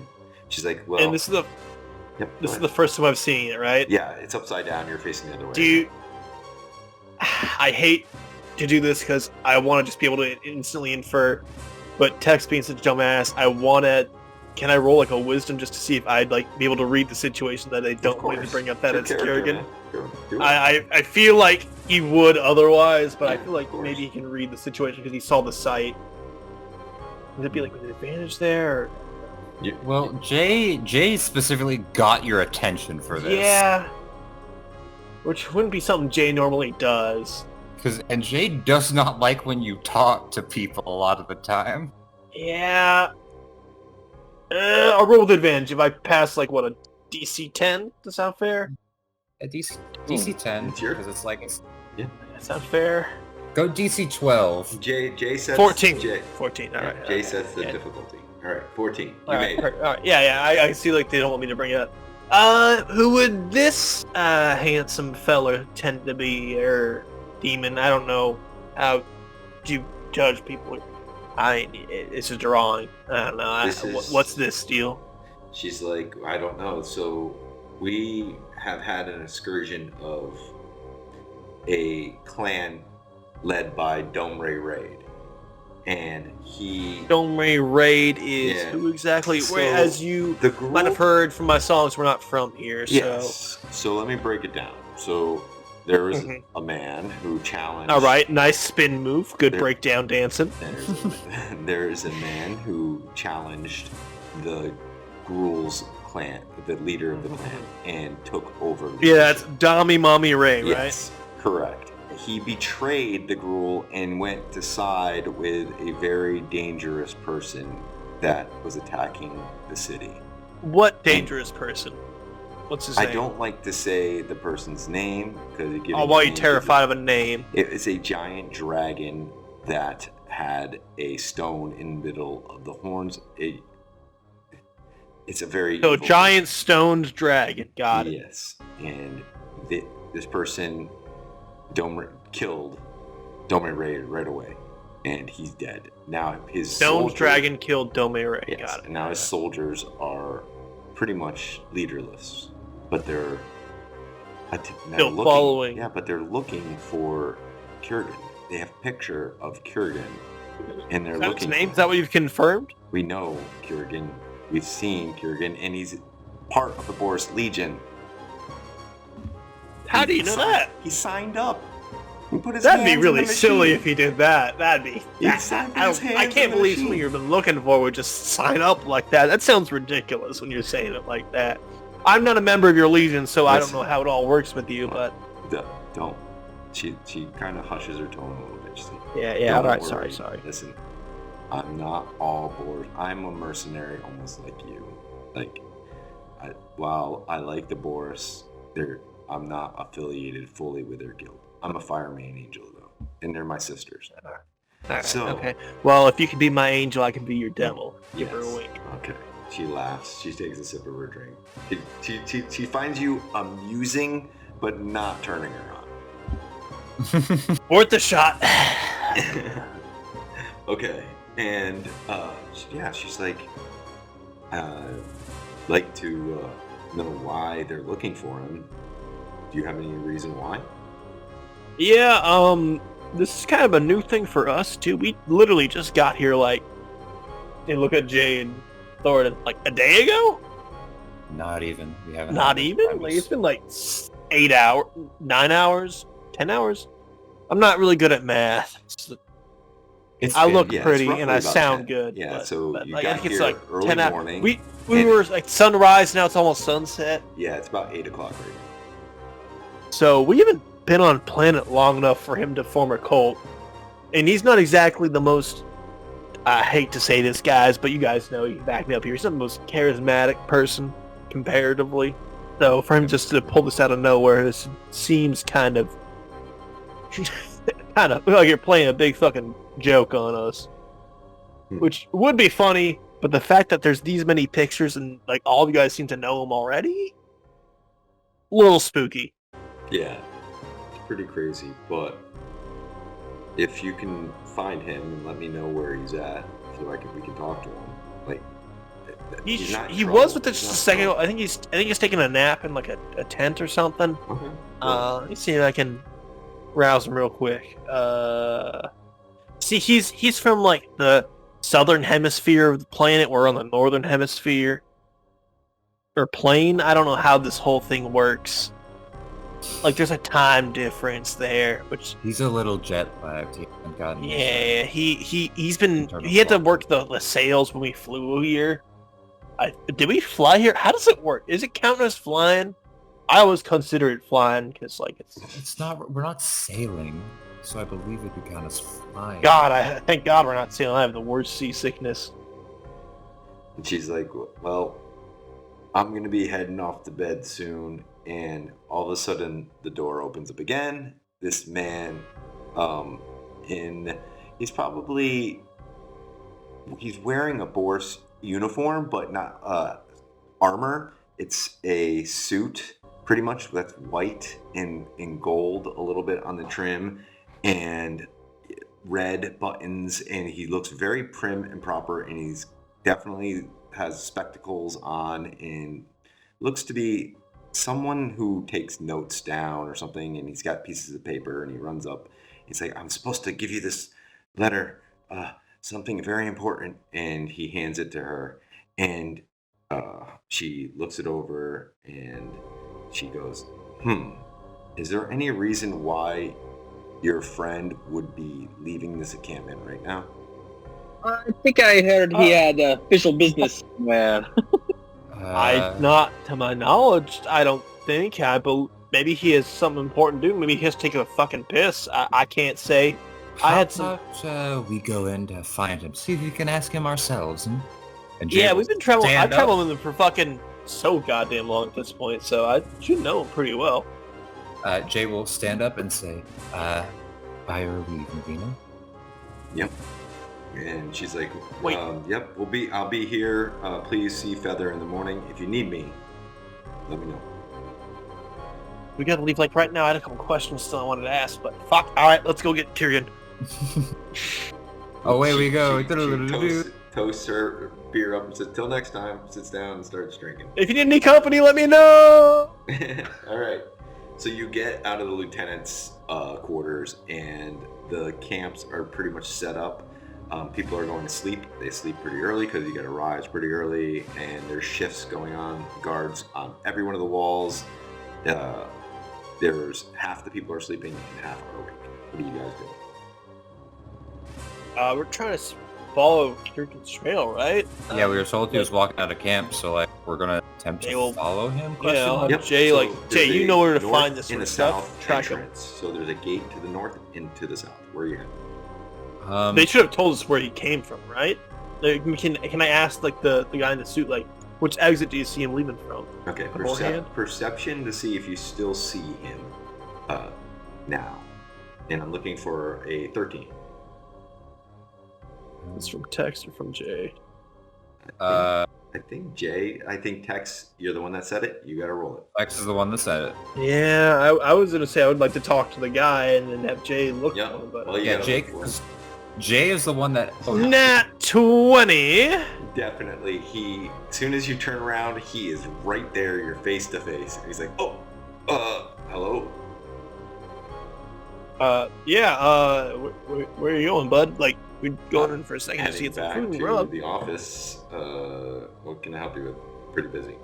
Speaker 2: She's like, well,
Speaker 3: and this is the first time I've seen it, right?
Speaker 2: Yeah, it's upside down. You're facing the other way.
Speaker 3: I hate to do this because I want to just be able to instantly infer. But Tex being such a dumbass, I want to. Can I roll like a wisdom just to see if I'd like be able to read the situation that they don't want me to bring up that it's Kyurgin? I feel like he would otherwise, but I feel like maybe he can read the situation because he saw the site. Would it be like with an advantage there? Or...
Speaker 5: Well, Jay specifically got your attention for this.
Speaker 3: Yeah. Which wouldn't be something Jay normally does.
Speaker 5: And Jay does not like when you talk to people a lot of the time.
Speaker 3: Yeah. I'll roll with advantage if I pass like what, a DC 10? Does that sound fair?
Speaker 5: A DC 10 because it's like
Speaker 2: yeah.
Speaker 3: That sounds fair.
Speaker 5: Go DC 12.
Speaker 2: Jay sets
Speaker 3: 14. 14. All right.
Speaker 2: Jay sets the difficulty. All right, 14. You
Speaker 3: made
Speaker 2: it.
Speaker 3: All right. Yeah. I see. Like they don't want me to bring it up. Who would this handsome fella tend to be, or demon? I don't know how you judge people. It's a drawing. I don't know. What's this deal?
Speaker 2: She's like, I don't know. So we have had an excursion of a clan led by Domre Raid. And
Speaker 3: Domre Raid is who exactly?
Speaker 2: So
Speaker 3: as you might have heard from my songs, we're not from here.
Speaker 2: Yes. So let me break it down. So there was a man who challenged...
Speaker 3: All right, nice spin move. Good breakdown dancing.
Speaker 2: There's a man who challenged the Gruul's clan, the leader of the clan, and took over.
Speaker 3: Yeah, that's Dami Mommy Ray, right?
Speaker 2: Yes, correct. He betrayed the Gruul and went to side with a very dangerous person that was attacking the city.
Speaker 3: What dangerous person? What's his name?
Speaker 2: I don't like to say the person's name because it gives.
Speaker 3: Oh, why are you terrified of a name?
Speaker 2: It is a giant dragon that had a stone in the middle of the horns. It's a very
Speaker 3: giant stoned dragon. Got it.
Speaker 2: Yes, and this person killed Domre Ray right away, and he's dead. Now his
Speaker 3: stoned dragon killed Domre Ray.
Speaker 2: Yes,
Speaker 3: got it.
Speaker 2: And now his soldiers are pretty much leaderless. But they're
Speaker 3: still following.
Speaker 2: Yeah, but they're looking for Kyurgin. They have a picture of Kyurgin, and they're looking.
Speaker 3: His name? Is that what you've confirmed?
Speaker 2: We know Kyurgin. We've seen Kyurgin, and he's part of the Boris Legion.
Speaker 3: How do you know that?
Speaker 2: He signed up. He put his
Speaker 3: That'd
Speaker 2: hands
Speaker 3: be really
Speaker 2: in the
Speaker 3: silly
Speaker 2: machine.
Speaker 3: if he did that. That'd be. I can't believe something you've been looking for would just sign up like that. That sounds ridiculous when you're saying it like that. I'm not a member of your legion, so I don't know how it all works with you, but...
Speaker 2: Don't. She kind of hushes her tone a little bit. She's like,
Speaker 3: yeah, all right, sorry.
Speaker 2: Listen, I'm not all bored. I'm a mercenary almost like you. While I like the Boris, I'm not affiliated fully with their guild. I'm a fireman angel, though, and they're my sisters.
Speaker 3: All right,
Speaker 2: so,
Speaker 3: okay. Well, if you can be my angel, I can be your devil. Give her a wink.
Speaker 2: Okay. She laughs. She takes a sip of her drink. She finds you amusing, but not turning her on.
Speaker 3: Worth the shot.
Speaker 2: Okay. And, she's like to know why they're looking for him. Do you have any reason why?
Speaker 3: Yeah, this is kind of a new thing for us, too. We literally just got here, and look at Jay and Thorin, a day ago?
Speaker 5: Not even. We haven't.
Speaker 3: Not even? It's been 8 hours, 9 hours, 10 hours. I'm not really good at math. I look pretty and I sound good.
Speaker 2: Yeah,
Speaker 3: but,
Speaker 2: so
Speaker 3: but
Speaker 2: you
Speaker 3: I
Speaker 2: got
Speaker 3: think
Speaker 2: here
Speaker 3: it's
Speaker 2: early
Speaker 3: 10
Speaker 2: morning.
Speaker 3: We were sunrise, now it's almost sunset.
Speaker 2: Yeah, it's about 8 o'clock right now.
Speaker 3: So we haven't been on planet long enough for him to form a cult. And he's not exactly the most, I hate to say this, guys, but you guys know, you can back me up here. He's not the most charismatic person, comparatively. So for him just to pull this out of nowhere, this seems kind of like you're playing a big fucking joke on us. Which would be funny, but the fact that there's these many pictures and all of you guys seem to know him already, a little spooky.
Speaker 2: Yeah, it's pretty crazy, but if you can find him and let me know where he's at, so we can talk to him.
Speaker 3: He was with us just a second ago. I think he's taking a nap in a tent or something.
Speaker 2: Okay.
Speaker 3: Let's see if I can rouse him real quick. See, he's from like the southern hemisphere of the planet. We're on the northern hemisphere. Or plane. I don't know how this whole thing works. Like, there's a time difference there, which
Speaker 5: He's a little jet lagged. He hasn't gotten
Speaker 3: yeah, he had to work the sails when we flew here. Did we fly here? How does it work? Is it counting as flying? I always consider it flying because like
Speaker 5: It's not. We're not sailing, so I believe it could count as flying.
Speaker 3: God, thank God we're not sailing. I have the worst seasickness.
Speaker 2: And she's like, well, I'm going to be heading off to bed soon. And all of a sudden, the door opens up again. This man, he's wearing a Boris uniform, but not armor. It's a suit, pretty much, that's white and in gold, a little bit on the trim, and red buttons, and he looks very prim and proper, and he's definitely has spectacles on, and looks to be someone who takes notes down or something, and he's got pieces of paper, and he runs up. He's like, I'm supposed to give you this letter, something very important, and he hands it to her, and she looks it over, and she goes, is there any reason why your friend would be leaving this encampment right now?
Speaker 4: I think I heard he had official business, man.
Speaker 3: Not to my knowledge, I don't think. Maybe he has something important to do. Maybe he has to take a fucking piss. I can't say.
Speaker 5: How about we go in to find him? See if we can ask him ourselves. And Jay
Speaker 3: Yeah,
Speaker 5: will
Speaker 3: we've been traveling.
Speaker 5: stand
Speaker 3: I've traveled
Speaker 5: up.
Speaker 3: with him for fucking so goddamn long at this point, so I should know him pretty well.
Speaker 5: Jay will stand up and say, by your leave, Navina.
Speaker 2: Yep. And she's like,
Speaker 3: Wait.
Speaker 2: Yep, I'll be here. Please see Feather in the morning. If you need me, let me know.
Speaker 3: We gotta leave like right now. I had a couple questions still I wanted to ask, but fuck. Alright, let's go get Kyurgin.
Speaker 5: Away we go.
Speaker 2: She toasts her beer up and says, till next time, sits down and starts drinking.
Speaker 3: If you need any company, let me know!
Speaker 2: All right. So you get out of the lieutenant's quarters, and the camps are pretty much set up. People are going to sleep. They sleep pretty early because you got to rise pretty early, and there's shifts going on. Guards on every one of the walls. There's half the people are sleeping and half are awake. What are you guys doing?
Speaker 3: We're trying to follow Kyurgin's trail, right?
Speaker 5: Yeah, we were told he was walking out of camp, so like we're gonna attempt
Speaker 3: They will-
Speaker 5: to follow him.
Speaker 3: Yeah, I'll have
Speaker 2: Yep.
Speaker 3: Jay,
Speaker 2: So
Speaker 3: like,
Speaker 2: there's
Speaker 3: Jay, you
Speaker 2: a
Speaker 3: know where to
Speaker 2: north
Speaker 3: find this
Speaker 2: and
Speaker 3: sort
Speaker 2: a
Speaker 3: of stuff.
Speaker 2: south
Speaker 3: Track 'em.
Speaker 2: entrance. So there's a gate to the north and to the south. Where are you heading?
Speaker 3: They should have told us where he came from, right? Like, can I ask like the guy in the suit, like, which exit do you see him leaving from?
Speaker 2: Okay,
Speaker 3: Beforehand?
Speaker 2: perception to see if you still see him now. And I'm looking for a 13.
Speaker 3: It's from Tex or from Jay.
Speaker 2: I think Tex, you're the one that said it. You gotta roll it.
Speaker 5: Lex is the one that said it.
Speaker 3: Yeah, I was gonna say I would like to talk to the guy and then have Jay look
Speaker 2: Yeah.
Speaker 3: for him, but
Speaker 2: Well, you
Speaker 5: Yeah,
Speaker 2: gotta
Speaker 5: Jake.
Speaker 2: look for it.
Speaker 5: Jay is the one that.
Speaker 3: Nat 20.
Speaker 2: Definitely. As soon as you turn around, he is right there. You're face to face. And he's like, hello.
Speaker 3: Where are you going, bud? Like, we're going in for a second to see
Speaker 2: Heading
Speaker 3: some
Speaker 2: back
Speaker 3: food and
Speaker 2: to
Speaker 3: grub.
Speaker 2: the office. What can I help you with? Pretty busy.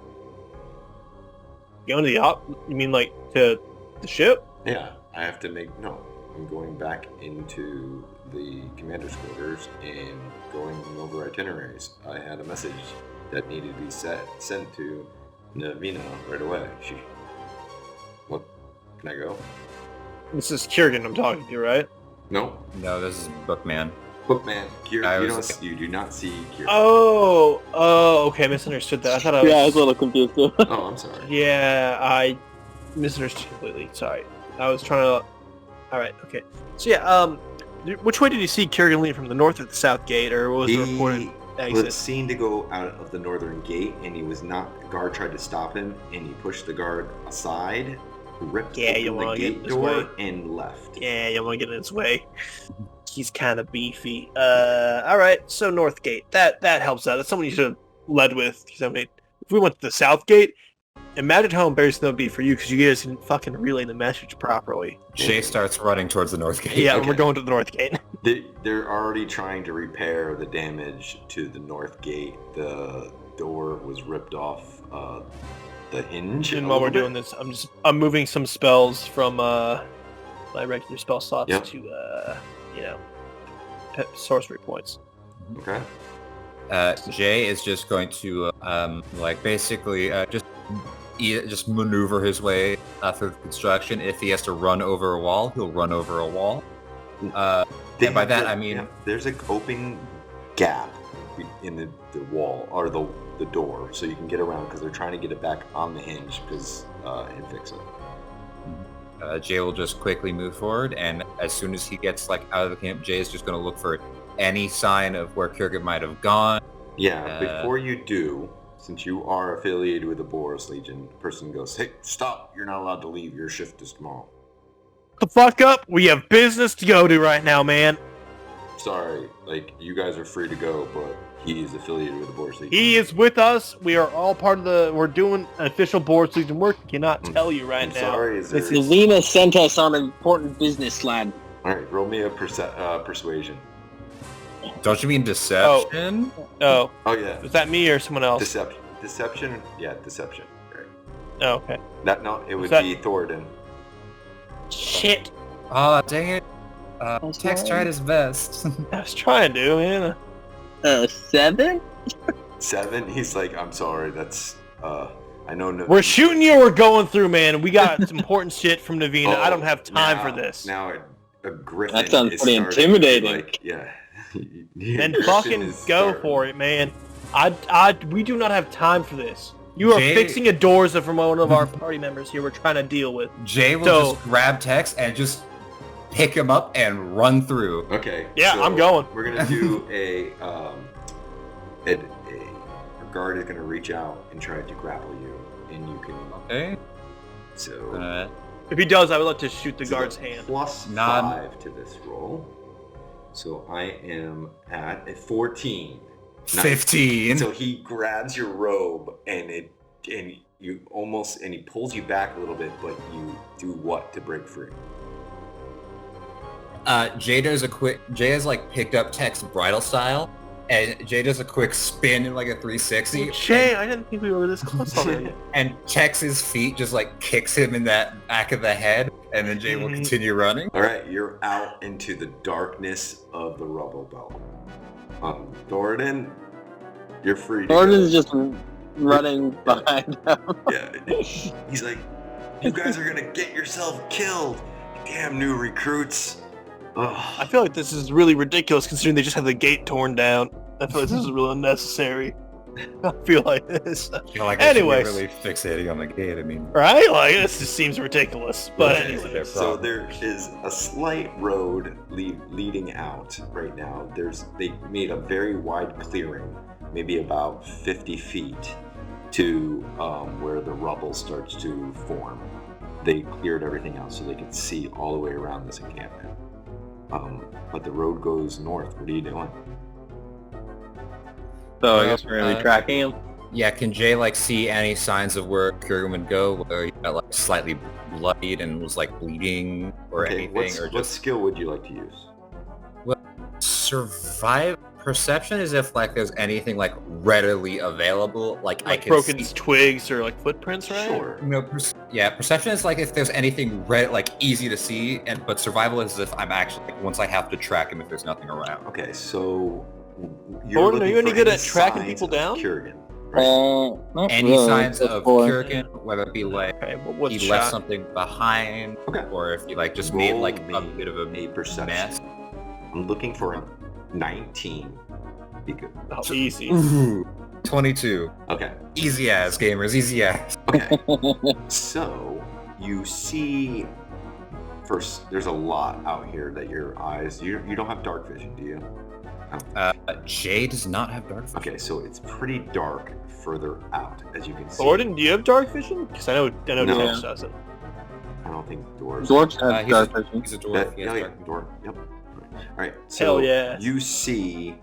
Speaker 3: Going to the you mean like to the ship?
Speaker 2: Yeah, I have to I'm going back into the commander's quarters and going over itineraries. I had a message that needed to be sent to Navina right away. What? Can I go?
Speaker 3: This is Kyurgin I'm talking to, right?
Speaker 2: No.
Speaker 5: No, this is Bookman.
Speaker 2: Bookman,
Speaker 5: I
Speaker 2: you
Speaker 5: was-
Speaker 2: you do not see Kyurgin.
Speaker 3: Oh, okay, I misunderstood that. I thought I was...
Speaker 4: Yeah, I was a little confused too.
Speaker 2: Oh, I'm sorry.
Speaker 3: Yeah, I misunderstood completely. Sorry. I was trying to... Alright, okay. So yeah, which way did you see Kyurgin leave, from the north or the south gate, or what was the reported
Speaker 2: He
Speaker 3: exit?
Speaker 2: was seen to go out of the northern gate, and he was not. The guard tried to stop him, and he pushed the guard aside, ripped
Speaker 3: Yeah, you
Speaker 2: open the
Speaker 3: wanna get
Speaker 2: gate
Speaker 3: this
Speaker 2: door,
Speaker 3: way.
Speaker 2: and left.
Speaker 3: Yeah, you want to get in his way. He's kind of beefy. Alright, so north gate. That helps out. That's someone you should have led with. 'Cause, I mean, if we went to the south gate, Imagine how embarrassing that would be for you because you guys didn't fucking relay the message properly.
Speaker 5: Jay starts running towards the north gate.
Speaker 3: Yeah,
Speaker 2: Okay.
Speaker 3: we're going to the north gate.
Speaker 2: They're already trying to repair the damage to the north gate. The door was ripped off the hinge.
Speaker 3: And
Speaker 2: a
Speaker 3: while we're
Speaker 2: little
Speaker 3: doing
Speaker 2: bit.
Speaker 3: this, I'm moving some spells from my regular spell slots
Speaker 2: Yep.
Speaker 3: to sorcery points.
Speaker 2: Okay.
Speaker 5: Jay is just going to basically just maneuver his way through the construction. If he has to run over a wall, he'll run over a wall. And by that I mean
Speaker 2: there's an open gap in the wall or the door, so you can get around because they're trying to get it back on the hinge and fix it.
Speaker 5: Jay will just quickly move forward, and as soon as he gets out of the camp, Jay is just going to look for any sign of where Kyurgin might have gone.
Speaker 2: Yeah, before you do, since you are affiliated with the Boris Legion, the person goes, "Hey, stop! You're not allowed to leave. Your shift is tomorrow."
Speaker 3: The fuck up! We have business to go to right now, man.
Speaker 2: Sorry, you guys are free to go, but he is affiliated with the Boris Legion.
Speaker 3: He is with us. We are all part of we're doing official board season work. Cannot tell you right
Speaker 2: I'm
Speaker 3: now.
Speaker 2: sorry, is there...
Speaker 4: Ravina sent us on an important business, lad.
Speaker 2: Alright, roll me a persuasion.
Speaker 5: Don't you mean deception?
Speaker 3: Oh,
Speaker 2: Oh yeah,
Speaker 3: was that me or someone else?
Speaker 2: Deception? Yeah, deception. Right.
Speaker 3: Oh, okay.
Speaker 2: No, it would
Speaker 3: that-
Speaker 2: be Thoradin.
Speaker 3: Shit.
Speaker 5: Oh, dang it.
Speaker 4: That's
Speaker 5: Tex
Speaker 4: right.
Speaker 5: tried his best.
Speaker 3: I was trying to, man.
Speaker 4: 7?
Speaker 2: 7? He's like, I'm sorry, that's, I know no...
Speaker 3: We're shooting you. We're going through, man. We got some important shit from Navina. I don't have time for this.
Speaker 2: Now a griffin
Speaker 4: That sounds
Speaker 2: is
Speaker 4: pretty
Speaker 2: starting to
Speaker 4: intimidating.
Speaker 2: yeah.
Speaker 3: Then
Speaker 2: Griffin
Speaker 3: fucking
Speaker 2: is
Speaker 3: go
Speaker 2: starting-
Speaker 3: for it, man. We do not have time for this. You are
Speaker 5: Jay-
Speaker 3: fixing a doors from one of our party members here. We're trying to deal with.
Speaker 5: Jay will
Speaker 3: So-
Speaker 5: just grab Tex and just pick him up and run through.
Speaker 2: Okay.
Speaker 3: Yeah,
Speaker 2: so
Speaker 3: I'm going.
Speaker 2: We're gonna do a guard is gonna reach out and try to grapple you, and you can.
Speaker 5: Okay.
Speaker 2: So.
Speaker 3: If he does, I would like to shoot the
Speaker 2: so
Speaker 3: guard's
Speaker 2: that's
Speaker 3: hand.
Speaker 2: plus
Speaker 5: None.
Speaker 2: 5 to this roll. So I am at a 14. Nice.
Speaker 5: 15.
Speaker 2: So he grabs your robe and he pulls you back a little bit, but you do what to break free?
Speaker 5: Jay has picked up Tech's bridal style, and Jay does a quick spin in a 360.
Speaker 3: Jay, I didn't think we were this close already.
Speaker 5: And Tex's feet just kicks him in that back of the head, and then Jay will continue running.
Speaker 2: All right, you're out into the darkness of the Rubbblebelt. Thoradin, you're free to
Speaker 4: Gordon's
Speaker 2: go.
Speaker 4: just running behind him.
Speaker 2: Yeah, he's like, you guys are gonna get yourself killed, damn new recruits.
Speaker 3: I
Speaker 2: Ugh.
Speaker 3: feel like this is really ridiculous considering they just had the gate torn down. I feel like this is really unnecessary. I feel like this. Anyways.
Speaker 5: Really fixating on the gate. I mean,
Speaker 3: Right? This just seems ridiculous. But
Speaker 2: Okay,
Speaker 3: anyway.
Speaker 2: so there is a slight road leading out right now. They made a very wide clearing, maybe about 50 feet to where the rubble starts to form. They cleared everything out so they could see all the way around this encampment. But the road goes north. What are you doing?
Speaker 4: So I guess we're gonna be tracking him.
Speaker 5: yeah. Can Jay see any signs of where Kyurgin would go, where he got slightly bloodied and was bleeding or anything, or
Speaker 2: what
Speaker 5: just
Speaker 2: skill would you like to use?
Speaker 5: survive? Perception is if there's anything readily available, I can
Speaker 3: broken
Speaker 5: see.
Speaker 3: twigs or footprints, right?
Speaker 2: Sure.
Speaker 5: No, perception is if there's anything easy to see, but survival is if I'm actually once I have to track him if there's nothing around.
Speaker 2: Okay, so you're
Speaker 3: Gordon, are
Speaker 2: looking
Speaker 3: you any
Speaker 2: for
Speaker 3: good at tracking
Speaker 2: signs
Speaker 3: people
Speaker 2: of
Speaker 3: down?
Speaker 2: Kyurgin, right?
Speaker 4: Not
Speaker 5: Any
Speaker 4: really,
Speaker 5: signs
Speaker 4: just
Speaker 5: of
Speaker 4: for-
Speaker 5: Kyurgin, whether it be
Speaker 3: Okay, well, what's
Speaker 5: he
Speaker 3: shot?
Speaker 5: left something behind,
Speaker 2: Okay.
Speaker 5: or if he just
Speaker 2: Roll
Speaker 5: made a
Speaker 2: me
Speaker 5: bit of a
Speaker 2: perception.
Speaker 5: mess.
Speaker 2: I'm looking for a 19. Be good.
Speaker 3: Oh, easy.
Speaker 5: Ooh, 22.
Speaker 2: Okay.
Speaker 5: Easy as gamers, easy as.
Speaker 2: Okay. So you see, first, there's a lot out here that your eyes. You don't have dark vision, do you?
Speaker 5: Jay does not have dark vision.
Speaker 2: Okay, so it's pretty dark further out, as you can see.
Speaker 3: Gordon, do you have dark vision? Because I know
Speaker 2: No.
Speaker 3: Tex doesn't.
Speaker 2: I don't think doors.
Speaker 4: Dwarves have
Speaker 5: He's a-
Speaker 4: dark vision.
Speaker 5: He's a dwarf.
Speaker 2: Yeah,
Speaker 5: he has
Speaker 2: yeah,
Speaker 5: dark-
Speaker 2: door. Yep. All right. So
Speaker 3: Hell yeah.
Speaker 2: you see,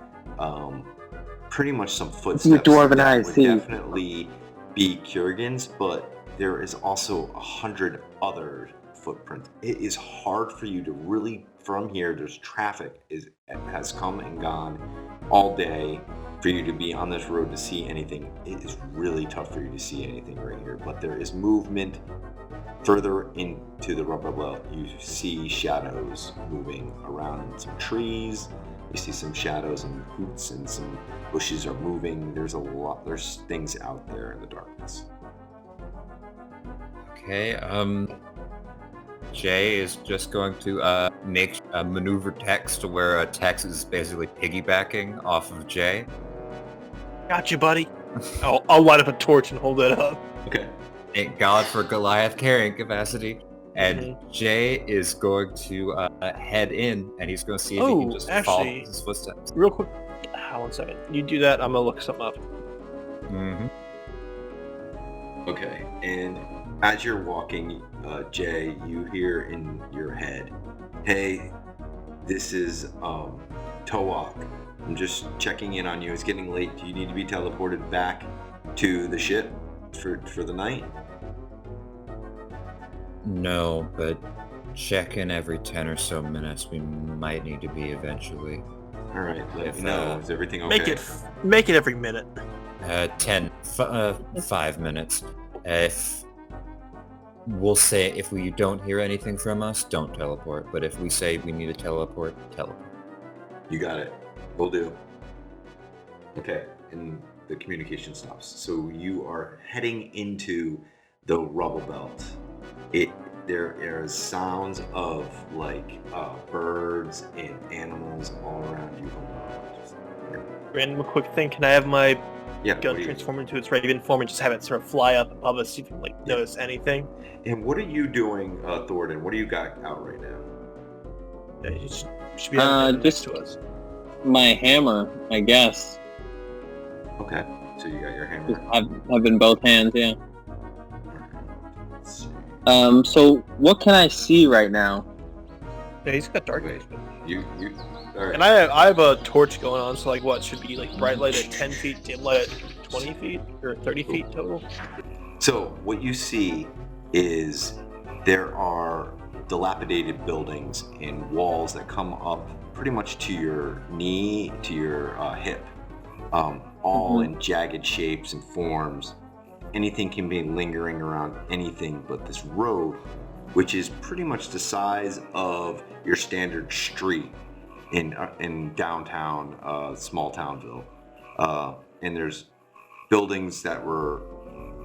Speaker 2: pretty much some
Speaker 4: your
Speaker 2: footsteps
Speaker 4: dwarven
Speaker 2: that
Speaker 4: eyes
Speaker 2: would
Speaker 4: see.
Speaker 2: definitely be Kyurgin's, but there is also 100 other footprints. It is hard for you to really, from here, there's traffic has come and gone all day. For you to be on this road to see anything, it is really tough for you to see anything right here. But there is movement further into the Rubblerbelt. You see shadows moving around in some trees. You see some shadows and hoots, and some bushes are moving. There's things out there in the darkness.
Speaker 5: Okay, Jay is just going to make a maneuver Tex to where Tex is basically piggybacking off of Jay.
Speaker 3: Got you, buddy. I'll light up a torch and hold it up.
Speaker 2: Okay.
Speaker 5: Thank God for Goliath carrying capacity. And Jay is going to head in, and he's going to see if he can just follow his footsteps.
Speaker 3: Real quick, one second. You do that, I'm going to look something up.
Speaker 5: Mm-hmm.
Speaker 2: Okay, and as you're walking, Jay, you hear in your head, "Hey, this is Towak. I'm just checking in on you. It's getting late. Do you need to be teleported back to the ship for the night?"
Speaker 5: No, but check in every 10 or so minutes. We might need to be eventually.
Speaker 2: All right, let me know. Is everything okay?
Speaker 3: Make it every minute.
Speaker 5: 5 minutes. If we'll say if we don't hear anything from us, don't teleport. But if we say we need to teleport.
Speaker 2: You got it. Will do. Okay, and the communication stops. So you are heading into the Rubblerbelt. There are sounds of like birds and animals all around you.
Speaker 3: Random quick thing. Can I have my gun
Speaker 2: what
Speaker 3: transform into its Raven form and just have it sort of fly up above us, see if you can notice anything?
Speaker 2: And what are you doing, Thornton? What do you got out right now?
Speaker 3: Yeah, you should be next to us.
Speaker 4: My hammer, I guess.
Speaker 2: Okay, so you got your hammer.
Speaker 4: I've in both hands, yeah. So what can I see right now?
Speaker 3: Yeah, he's got dark vision.
Speaker 2: You. All right.
Speaker 3: And I have a torch going on, so like what should be like bright light at 10 feet, dim light at 20 feet or 30 feet total.
Speaker 2: So what you see is there are dilapidated buildings and walls that come up pretty much to your knee, to your hip, all in jagged shapes and forms. Anything can be lingering around anything but this road, which is pretty much the size of your standard street in downtown small townville. And there's buildings that were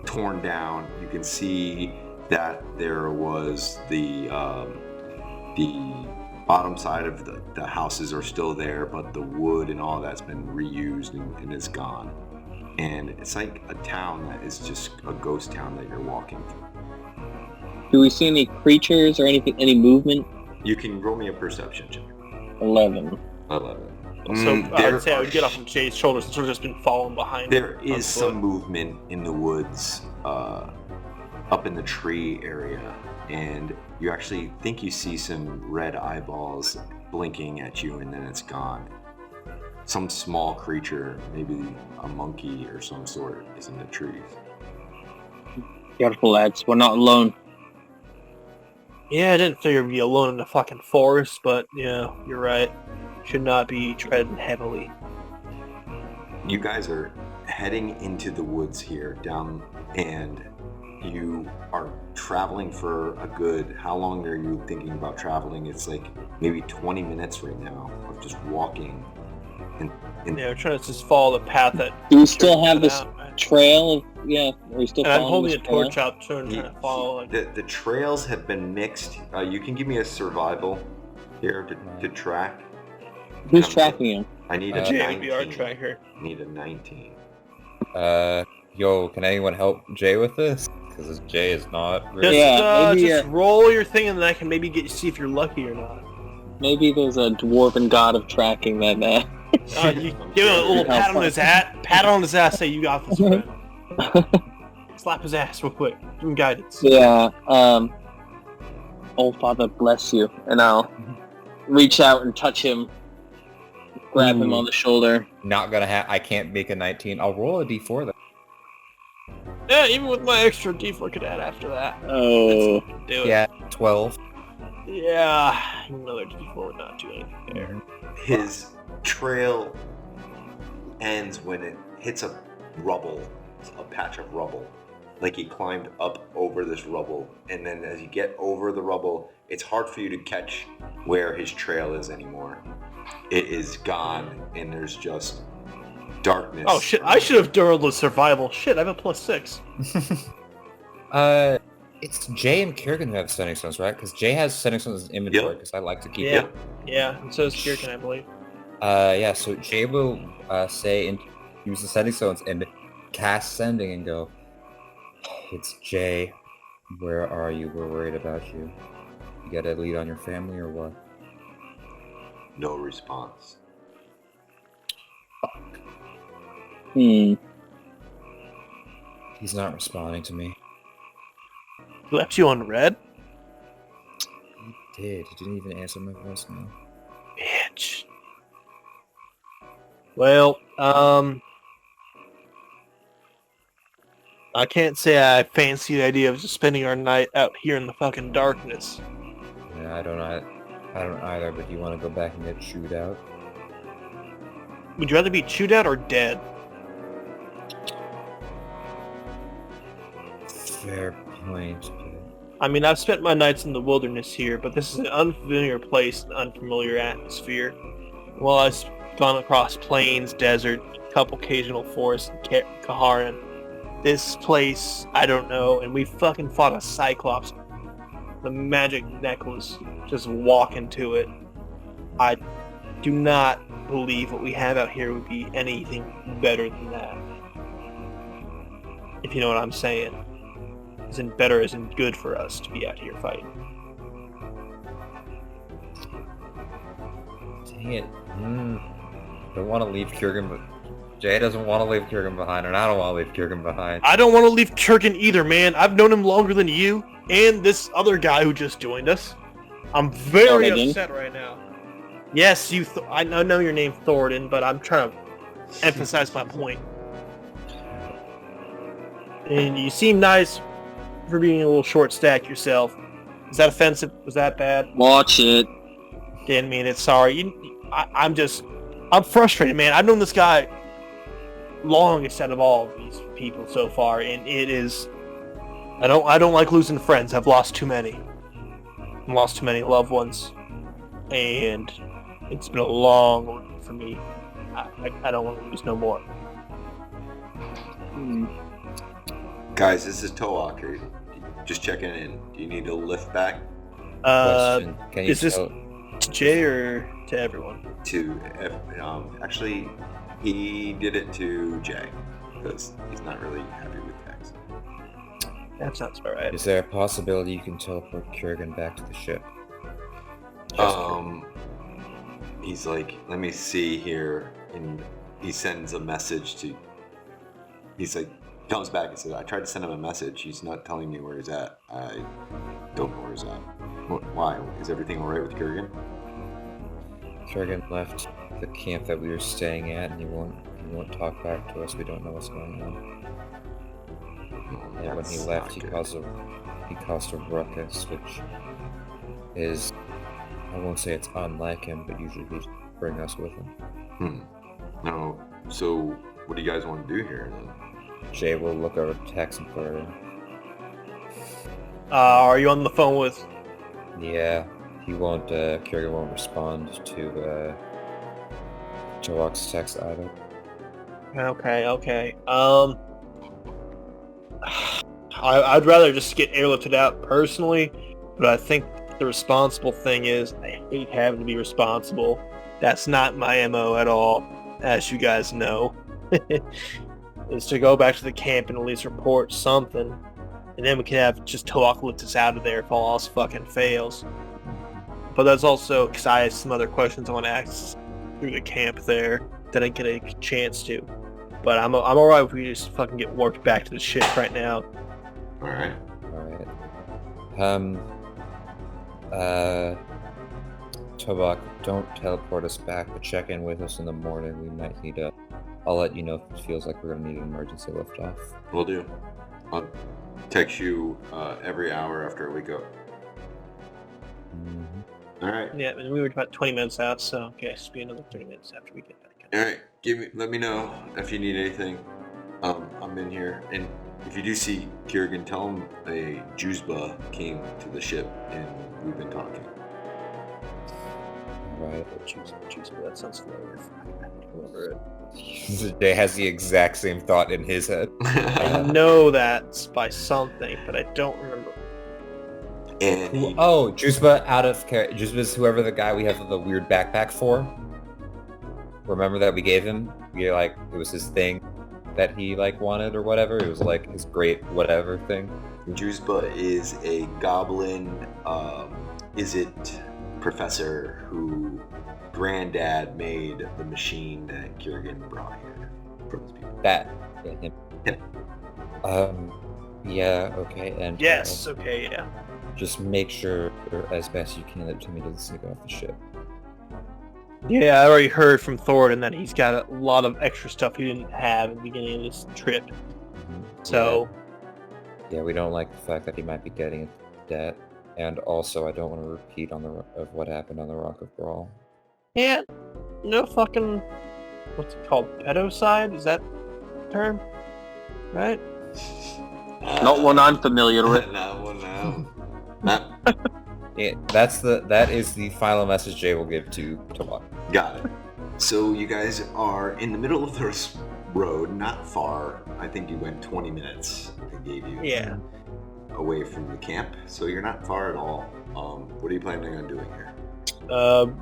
Speaker 2: torn down. You can see that there was the bottom side of the houses are still there, but the wood and all that's been reused and is gone. And it's like a town that is just a ghost town that you're walking through.
Speaker 4: Do we see any creatures or anything, any movement?
Speaker 2: You can roll me a perception check.
Speaker 4: 11.
Speaker 3: So I'd say I would get off from Jay's shoulders and sort of just been following behind
Speaker 2: There
Speaker 3: him
Speaker 2: is some movement in the woods, up in the tree area, and you actually think you see some red eyeballs blinking at you, and then it's gone. Some small creature, maybe a monkey or some sort, is in the trees.
Speaker 4: Careful, lads. We're not alone.
Speaker 3: Yeah, I didn't figure we'd be alone in the fucking forest, but yeah, you're right. Should not be treading heavily.
Speaker 2: You guys are heading into the woods here, down, and you are traveling for a good, how long are you thinking about traveling? It's like maybe 20 minutes right now of just walking.
Speaker 3: Yeah, we're trying to just follow the path that...
Speaker 4: Do we still have this trail? Yeah, are we still
Speaker 3: and I'm
Speaker 4: following
Speaker 3: holding a
Speaker 4: this trail?
Speaker 3: torch out, trying to follow.
Speaker 2: The trails have been mixed. You can give me a survival here to track.
Speaker 4: Who's tracking him?
Speaker 2: I need a
Speaker 3: JVR
Speaker 2: 19.
Speaker 3: tracker.
Speaker 2: I need a 19.
Speaker 5: Yo, can anyone help Jay with this? Because Jay is not really...
Speaker 3: Just roll your thing and then I can maybe see if you're lucky or not.
Speaker 4: Maybe there's a dwarven god of tracking that
Speaker 3: you give him a little pat on his ass, say you got this, friend. Slap his ass real quick. Give him guidance.
Speaker 4: Yeah, oh Father bless you. And I'll reach out and touch him, grab him on the shoulder.
Speaker 5: Not gonna I can't make a 19. I'll roll a d4 then.
Speaker 3: Yeah, even with my extra D4 could add after that.
Speaker 4: Oh.
Speaker 3: Do it.
Speaker 5: Yeah, 12.
Speaker 3: Yeah, another D4 would not do anything there.
Speaker 2: His trail ends when it hits a patch of rubble. Like he climbed up over this rubble, and then as you get over the rubble, it's hard for you to catch where his trail is anymore. It is gone, and there's just darkness.
Speaker 3: Oh shit, I should have durable survival. Shit, I have a +6.
Speaker 5: It's Jay and Kyurgin who have sending stones, right? Because Jay has sending stones in inventory, because I like to keep
Speaker 3: Yeah.
Speaker 5: it.
Speaker 3: Yeah, and so is Kyurgin, I believe.
Speaker 5: Yeah, so Jay will say and use the sending stones and cast sending and go, "It's Jay. Where are you? We're worried about you. You got a lead on your family or what?"
Speaker 2: No response.
Speaker 4: Hmm.
Speaker 5: He's not responding to me.
Speaker 3: He left you on red?
Speaker 5: He did. He didn't even answer my voicemail.
Speaker 3: Bitch. Well, I can't say I fancy the idea of just spending our night out here in the fucking darkness.
Speaker 5: Yeah, I don't either, but do you want to go back and get chewed out?
Speaker 3: Would you rather be chewed out or dead?
Speaker 5: Fair point.
Speaker 3: I mean, I've spent my nights in the wilderness here, but this is an unfamiliar place, an unfamiliar atmosphere. Well, I've gone across plains, desert, a couple occasional forests, and Kaharan. This place, I don't know, and we fucking fought a cyclops. The magic necklace, just walk into it. I do not believe what we have out here would be anything better than that. If you know what I'm saying. Isn't better, isn't good for us to be out here fighting.
Speaker 5: Dang it. Don't want to leave Kyurgin, but Jay doesn't want to leave Kyurgin behind, and I don't want to leave Kyurgin behind.
Speaker 3: I don't want to leave Kyurgin either, man. I've known him longer than you, and this other guy who just joined us. I'm very upset right now. Yes, I know your name, Thoradin, but I'm trying to emphasize my point. And you seem nice for being a little short-stacked yourself. Is that offensive? Was that bad?
Speaker 4: Watch it.
Speaker 3: Didn't mean it. Sorry. I'm frustrated, man. I've known this guy longest out of all of these people so far, and it is. I don't like losing friends. I've lost too many. I've lost too many loved ones, and it's been a long road for me. I don't want to lose no more.
Speaker 2: Guys, this is Toak. Just checking in. Do you need a lift back?
Speaker 5: Question. Can you
Speaker 3: Is this
Speaker 5: tell-
Speaker 3: to Jay or to everyone?
Speaker 2: Actually, he did it to Jay because he's not really happy with Tex.
Speaker 3: That sounds about right.
Speaker 5: Is there a possibility you can teleport Kyurgin back to the ship?
Speaker 2: He's like, let me see here, and he sends a message to. He's like, comes back and says, I tried to send him a message. He's not telling me where he's at. I don't know where he's at. Why? Is everything alright with Kyurgin?
Speaker 5: Kyurgin left the camp that we were staying at, and he won't talk back to us. We don't know what's going on. And when he left, he caused a ruckus, which is, I won't say it's unlike him, but usually he'd bring us with him.
Speaker 2: No. So, what do you guys want to do here then?
Speaker 5: Jay will look over text and put it in.
Speaker 3: Are you on the phone with?
Speaker 5: Yeah, Kyurgin won't respond to Jawak's text either.
Speaker 3: Okay. I'd rather just get airlifted out personally, but I think the responsible thing is I hate having to be responsible. That's not my MO at all, as you guys know. Is to go back to the camp and at least report something, and then we can have just Toak lift us out of there if all else fucking fails. But that's also because I have some other questions I want to ask through the camp there that I didn't get a chance to. But I'm alright if we just fucking get warped back to the ship right now.
Speaker 2: Alright.
Speaker 5: Tobak, don't teleport us back, but check in with us in the morning. We might need I'll let you know if it feels like we're gonna need an emergency lift off.
Speaker 2: Will do. I'll text you every hour after we go.
Speaker 5: Mhm.
Speaker 2: All right.
Speaker 3: Yeah, and we were about 20 minutes out, so okay, it's be another 30 minutes after we get back.
Speaker 2: All right. Let me know if you need anything. I'm in here, and if you do see Kyurgin, tell him a Juzba came to the ship, and we've been talking.
Speaker 5: Right.
Speaker 3: Jeez, that sounds familiar. I remember
Speaker 5: Jay has the exact same thought in his head.
Speaker 3: it. I know that by something, but I don't remember.
Speaker 2: And he,
Speaker 5: Oh, Juzba out of character. Juzba's whoever the guy we have the weird backpack for. Remember that we gave him? It was his thing that he wanted or whatever. It was his great whatever thing.
Speaker 2: Juzba is a goblin. Is it professor who granddad made the machine that Kyurgin brought here from his people?
Speaker 5: Yeah, him.
Speaker 2: Him.
Speaker 5: Yeah, okay, and
Speaker 3: Yes, okay, yeah.
Speaker 5: just make sure as best you can that Timmy doesn't sneak off the ship.
Speaker 3: Yeah, I already heard from Thornton that he's got a lot of extra stuff he didn't have at the beginning of this trip. So,
Speaker 5: yeah, we don't like the fact that he might be getting into debt, and also I don't want to repeat of what happened on the Rock of Brawl.
Speaker 3: yeah, no fucking, what's it called, pedocide? Is that the term? Right?
Speaker 4: Not one I'm familiar with.
Speaker 2: Not one now.
Speaker 5: That is the final message Jay will give to Locke.
Speaker 2: Got it. So you guys are in the middle of this road, not far. I think you went 20 minutes. I gave you
Speaker 3: Yeah.
Speaker 2: away from the camp, so you're not far at all. What are you planning on doing here?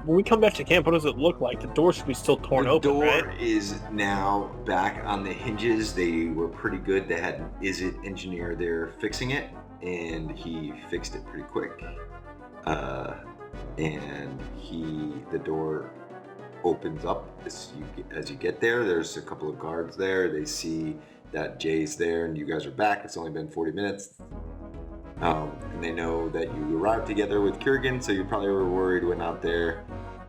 Speaker 3: When we come back to camp, what does it look like? The door should be still torn
Speaker 2: The
Speaker 3: open,
Speaker 2: door
Speaker 3: right?
Speaker 2: is now back on the hinges. They were pretty good. They had an Is-It engineer there fixing it, and he fixed it pretty quick. And the door opens up as you get there. There's a couple of guards there. They see that Jay's there and you guys are back. It's only been 40 minutes. And they know that you arrived together with Kyurgin, so you probably were worried went out there.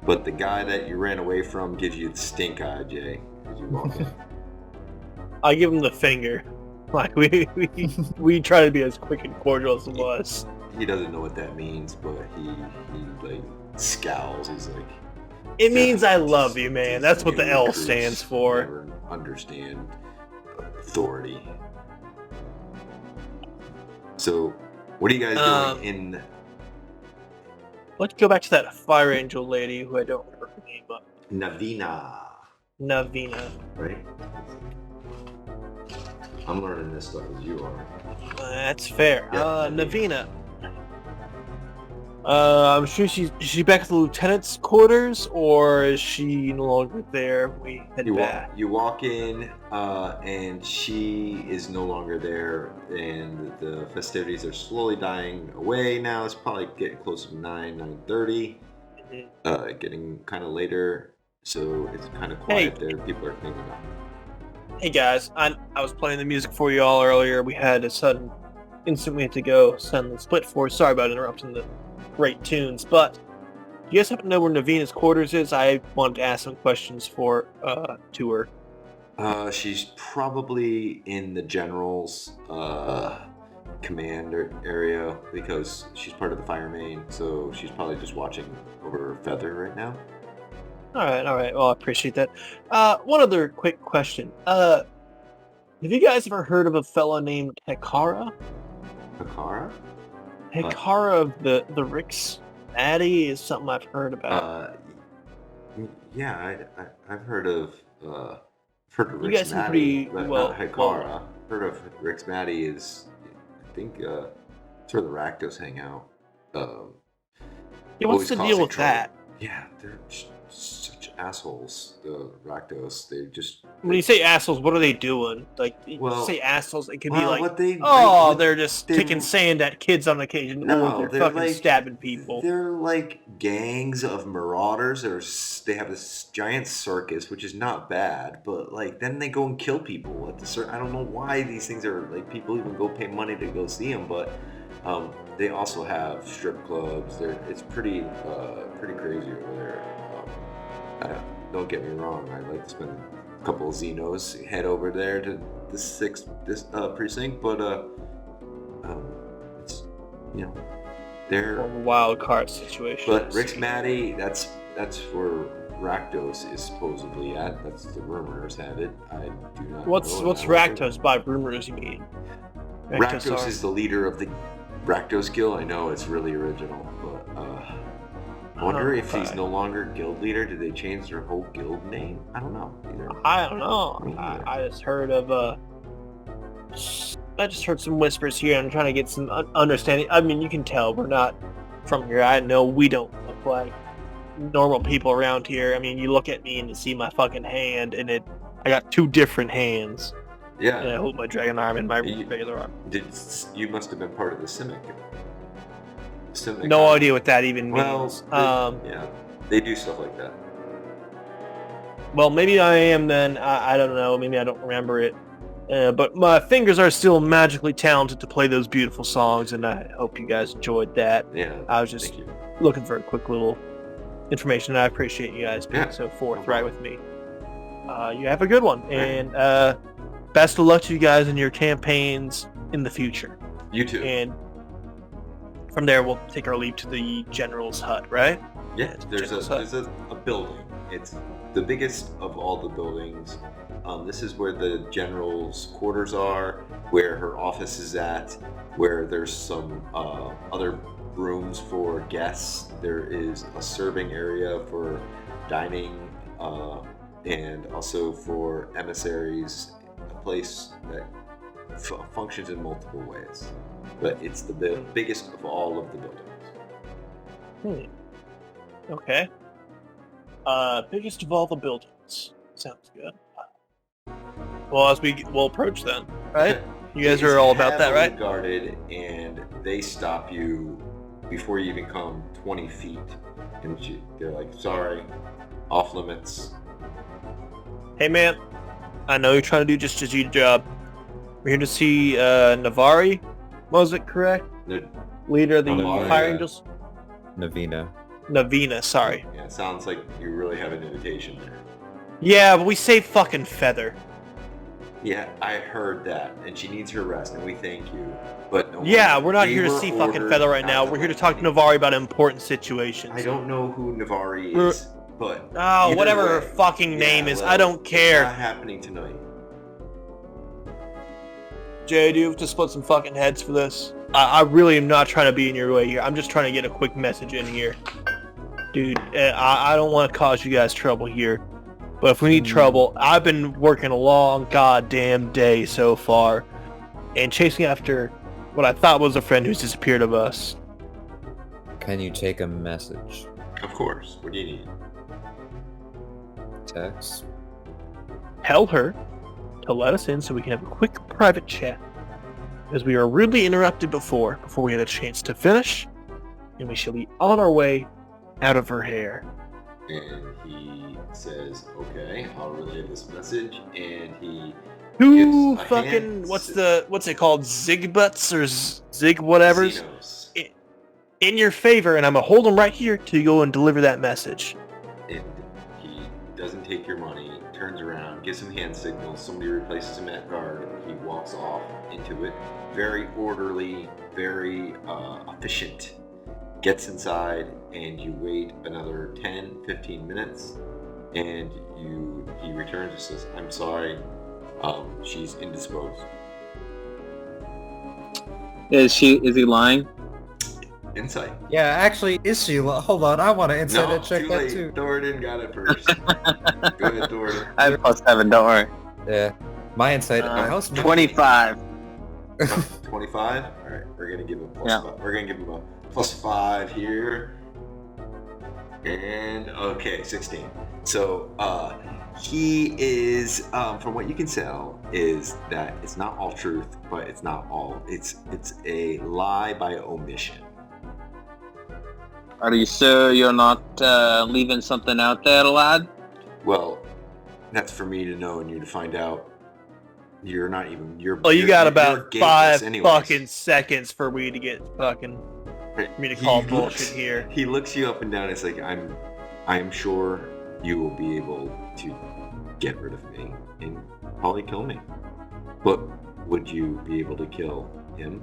Speaker 2: But the guy that you ran away from gives you the stink eye, Jay, as you walk in.
Speaker 3: I give him the finger. Like, we try to be as quick and cordial as it was.
Speaker 2: He doesn't know what that means, but he scowls. He's like,
Speaker 3: It means I love you, man. That's what the
Speaker 2: These
Speaker 3: L
Speaker 2: recruits
Speaker 3: stands for.
Speaker 2: Never understand authority. So, what are you guys doing in?
Speaker 3: Let's go back to that Fire Angel lady who I don't remember her name, but
Speaker 2: Navina,
Speaker 3: Navina.
Speaker 2: right? I'm learning this stuff as you are.
Speaker 3: That's fair.
Speaker 2: Yeah,
Speaker 3: Navina. I'm sure she's back at the lieutenant's quarters, or is she no longer there? We head back.
Speaker 2: You walk in, and she is no longer there, and the festivities are slowly dying away now. It's probably getting close to 9:30, getting kind of later, so it's kind of quiet there. People are cleaning up.
Speaker 3: Hey guys, I was playing the music for you all earlier. We had a sudden instant we had to go send the split force. Sorry about interrupting the great tunes, but do you guys happen to know where Navina's quarters is? I wanted to ask some questions to her.
Speaker 2: She's probably in the general's command area because she's part of the fire main, so she's probably just watching over her feather right now.
Speaker 3: All right. Well, I appreciate that. One other quick question. Have you guys ever heard of a fellow named Hekara?
Speaker 2: Hekara?
Speaker 3: Hekara of the Rick's Maddie is something I've heard about.
Speaker 2: Yeah, I've heard of
Speaker 3: You
Speaker 2: Rick's
Speaker 3: guys seem
Speaker 2: Maddie,
Speaker 3: pretty
Speaker 2: but
Speaker 3: well-
Speaker 2: not Hekara. Heard of Rick's Maddie is, I think, it's where the Rakdos hang out.
Speaker 3: Yeah, what's
Speaker 2: always
Speaker 3: the deal
Speaker 2: causing
Speaker 3: with
Speaker 2: trouble.
Speaker 3: that?
Speaker 2: Yeah, they're such assholes. The Rakdos, they just.
Speaker 3: When you say assholes, what are they doing? Like,
Speaker 2: Well-
Speaker 3: you say assholes, it could be
Speaker 2: Well,
Speaker 3: like,
Speaker 2: what they
Speaker 3: they're just
Speaker 2: they-
Speaker 3: kicking sand at kids on occasion,
Speaker 2: No,
Speaker 3: or they're
Speaker 2: they're
Speaker 3: fucking
Speaker 2: like-
Speaker 3: stabbing people.
Speaker 2: They're like gangs of marauders. They have this giant circus, which is not bad, but like then they go and kill people at the I don't know why these things are like people even go pay money to go see them, but they also have strip clubs. It's pretty crazy over there. Don't get me wrong. I like to spend couple of Xenos head over there to the 6th precinct, but it's they're
Speaker 3: wild card situation.
Speaker 2: But Rick's Maddie, that's where Rakdos is supposedly at. That's the rumors have it. I do not.
Speaker 3: What's Rakdos by rumors? You mean?
Speaker 2: Rakdos is the leader of the Rakdos Guild. I know it's really original, but I wonder if he's no longer guild leader. Did they change their whole guild name? I don't know either.
Speaker 3: I don't know. I just heard of I just heard some whispers here. I'm trying to get some understanding. I mean, you can tell we're not from here. I know we don't look like normal people around here. I mean, you look at me and you see my fucking hand, and I got 2 different hands.
Speaker 2: Yeah.
Speaker 3: And I hold my dragon arm and my regular arm.
Speaker 2: You must have been part of the Simic.
Speaker 3: No idea what that even means.
Speaker 2: Yeah, they do stuff like that.
Speaker 3: Well, maybe I am then. I don't know. Maybe I don't remember it. But my fingers are still magically talented to play those beautiful songs, and I hope you guys enjoyed that.
Speaker 2: Yeah.
Speaker 3: I was just looking for a quick little information, and I appreciate you guys being so forthright with me. You have a good one, and best of luck to you guys in your campaigns in the future.
Speaker 2: You too.
Speaker 3: And from there, we'll take our leap to the General's hut, right?
Speaker 2: Yeah, there's a building. It's the biggest of all the buildings. This is where the General's quarters are, where her office is at, where there's some other rooms for guests. There is a serving area for dining, and also for emissaries, a place that functions in multiple ways. But it's the biggest of all of the buildings.
Speaker 3: Okay. Biggest of all the buildings. Sounds good. Well, we'll approach then, right? You guys are all about that, right?
Speaker 2: Guarded, and they stop you before you even come 20 feet. And they're like, sorry, off limits.
Speaker 3: Hey, man. I know you're trying to do just as your job. We're here to see Navari. Was it correct?
Speaker 2: The
Speaker 3: leader of the Fire Angels? Navina, sorry.
Speaker 2: Yeah, it sounds like you really have an invitation there.
Speaker 3: Yeah, but we say fucking Feather.
Speaker 2: Yeah, I heard that, and she needs her rest, and we thank you. But no,
Speaker 3: we're not here to see fucking Feather right now. We're here to talk to Navari about important situations.
Speaker 2: I don't know who Navari is, but
Speaker 3: whatever her fucking name is, I don't care.
Speaker 2: It's not happening tonight.
Speaker 3: Jay, do you have to split some fucking heads for this? I really am not trying to be in your way here. I'm just trying to get a quick message in here. Dude, I don't want to cause you guys trouble here. But if we need trouble, I've been working a long goddamn day so far. And chasing after what I thought was a friend who's disappeared of us.
Speaker 5: Can you take a message?
Speaker 2: Of course. What do you need?
Speaker 5: Text?
Speaker 3: Tell her to let us in so we can have a quick private chat. Because we were rudely interrupted before we had a chance to finish. And we shall be on our way out of her hair.
Speaker 2: And he says, okay, I'll relay this message. And he
Speaker 3: Who fucking, what's it called? Zigbutts or Zig whatever's? In your favor, and I'm gonna hold him right here till you go and deliver that message.
Speaker 2: And he doesn't take your money, turns around, gives him hand signals, somebody replaces him at guard, he walks off into it. Very orderly, very efficient. Gets inside, and you wait another 10, 15 minutes, and he returns and says, I'm sorry, she's indisposed.
Speaker 4: Is he lying?
Speaker 2: Insight.
Speaker 6: Yeah, actually, is she? Hold on, I want to insight check that too.
Speaker 2: Thoradin got it first. Go ahead, Thoradin.
Speaker 4: I have +7, don't worry.
Speaker 5: Yeah. My insight,
Speaker 4: 25.
Speaker 2: 25? Alright, we're gonna give him +5. We're gonna give him a +5 here. And okay, 16. So he is from what you can tell is that it's not all truth, but it's not all it's a lie by omission.
Speaker 4: Are you sure you're not leaving something out there, lad?
Speaker 2: Well, that's for me to know and you to find out. You're not even
Speaker 3: you got about 5 fucking seconds for me to get fucking me to call bullshit here.
Speaker 2: He looks you up and down. It's like I am sure you will be able to get rid of me and probably kill me. But would you be able to kill him?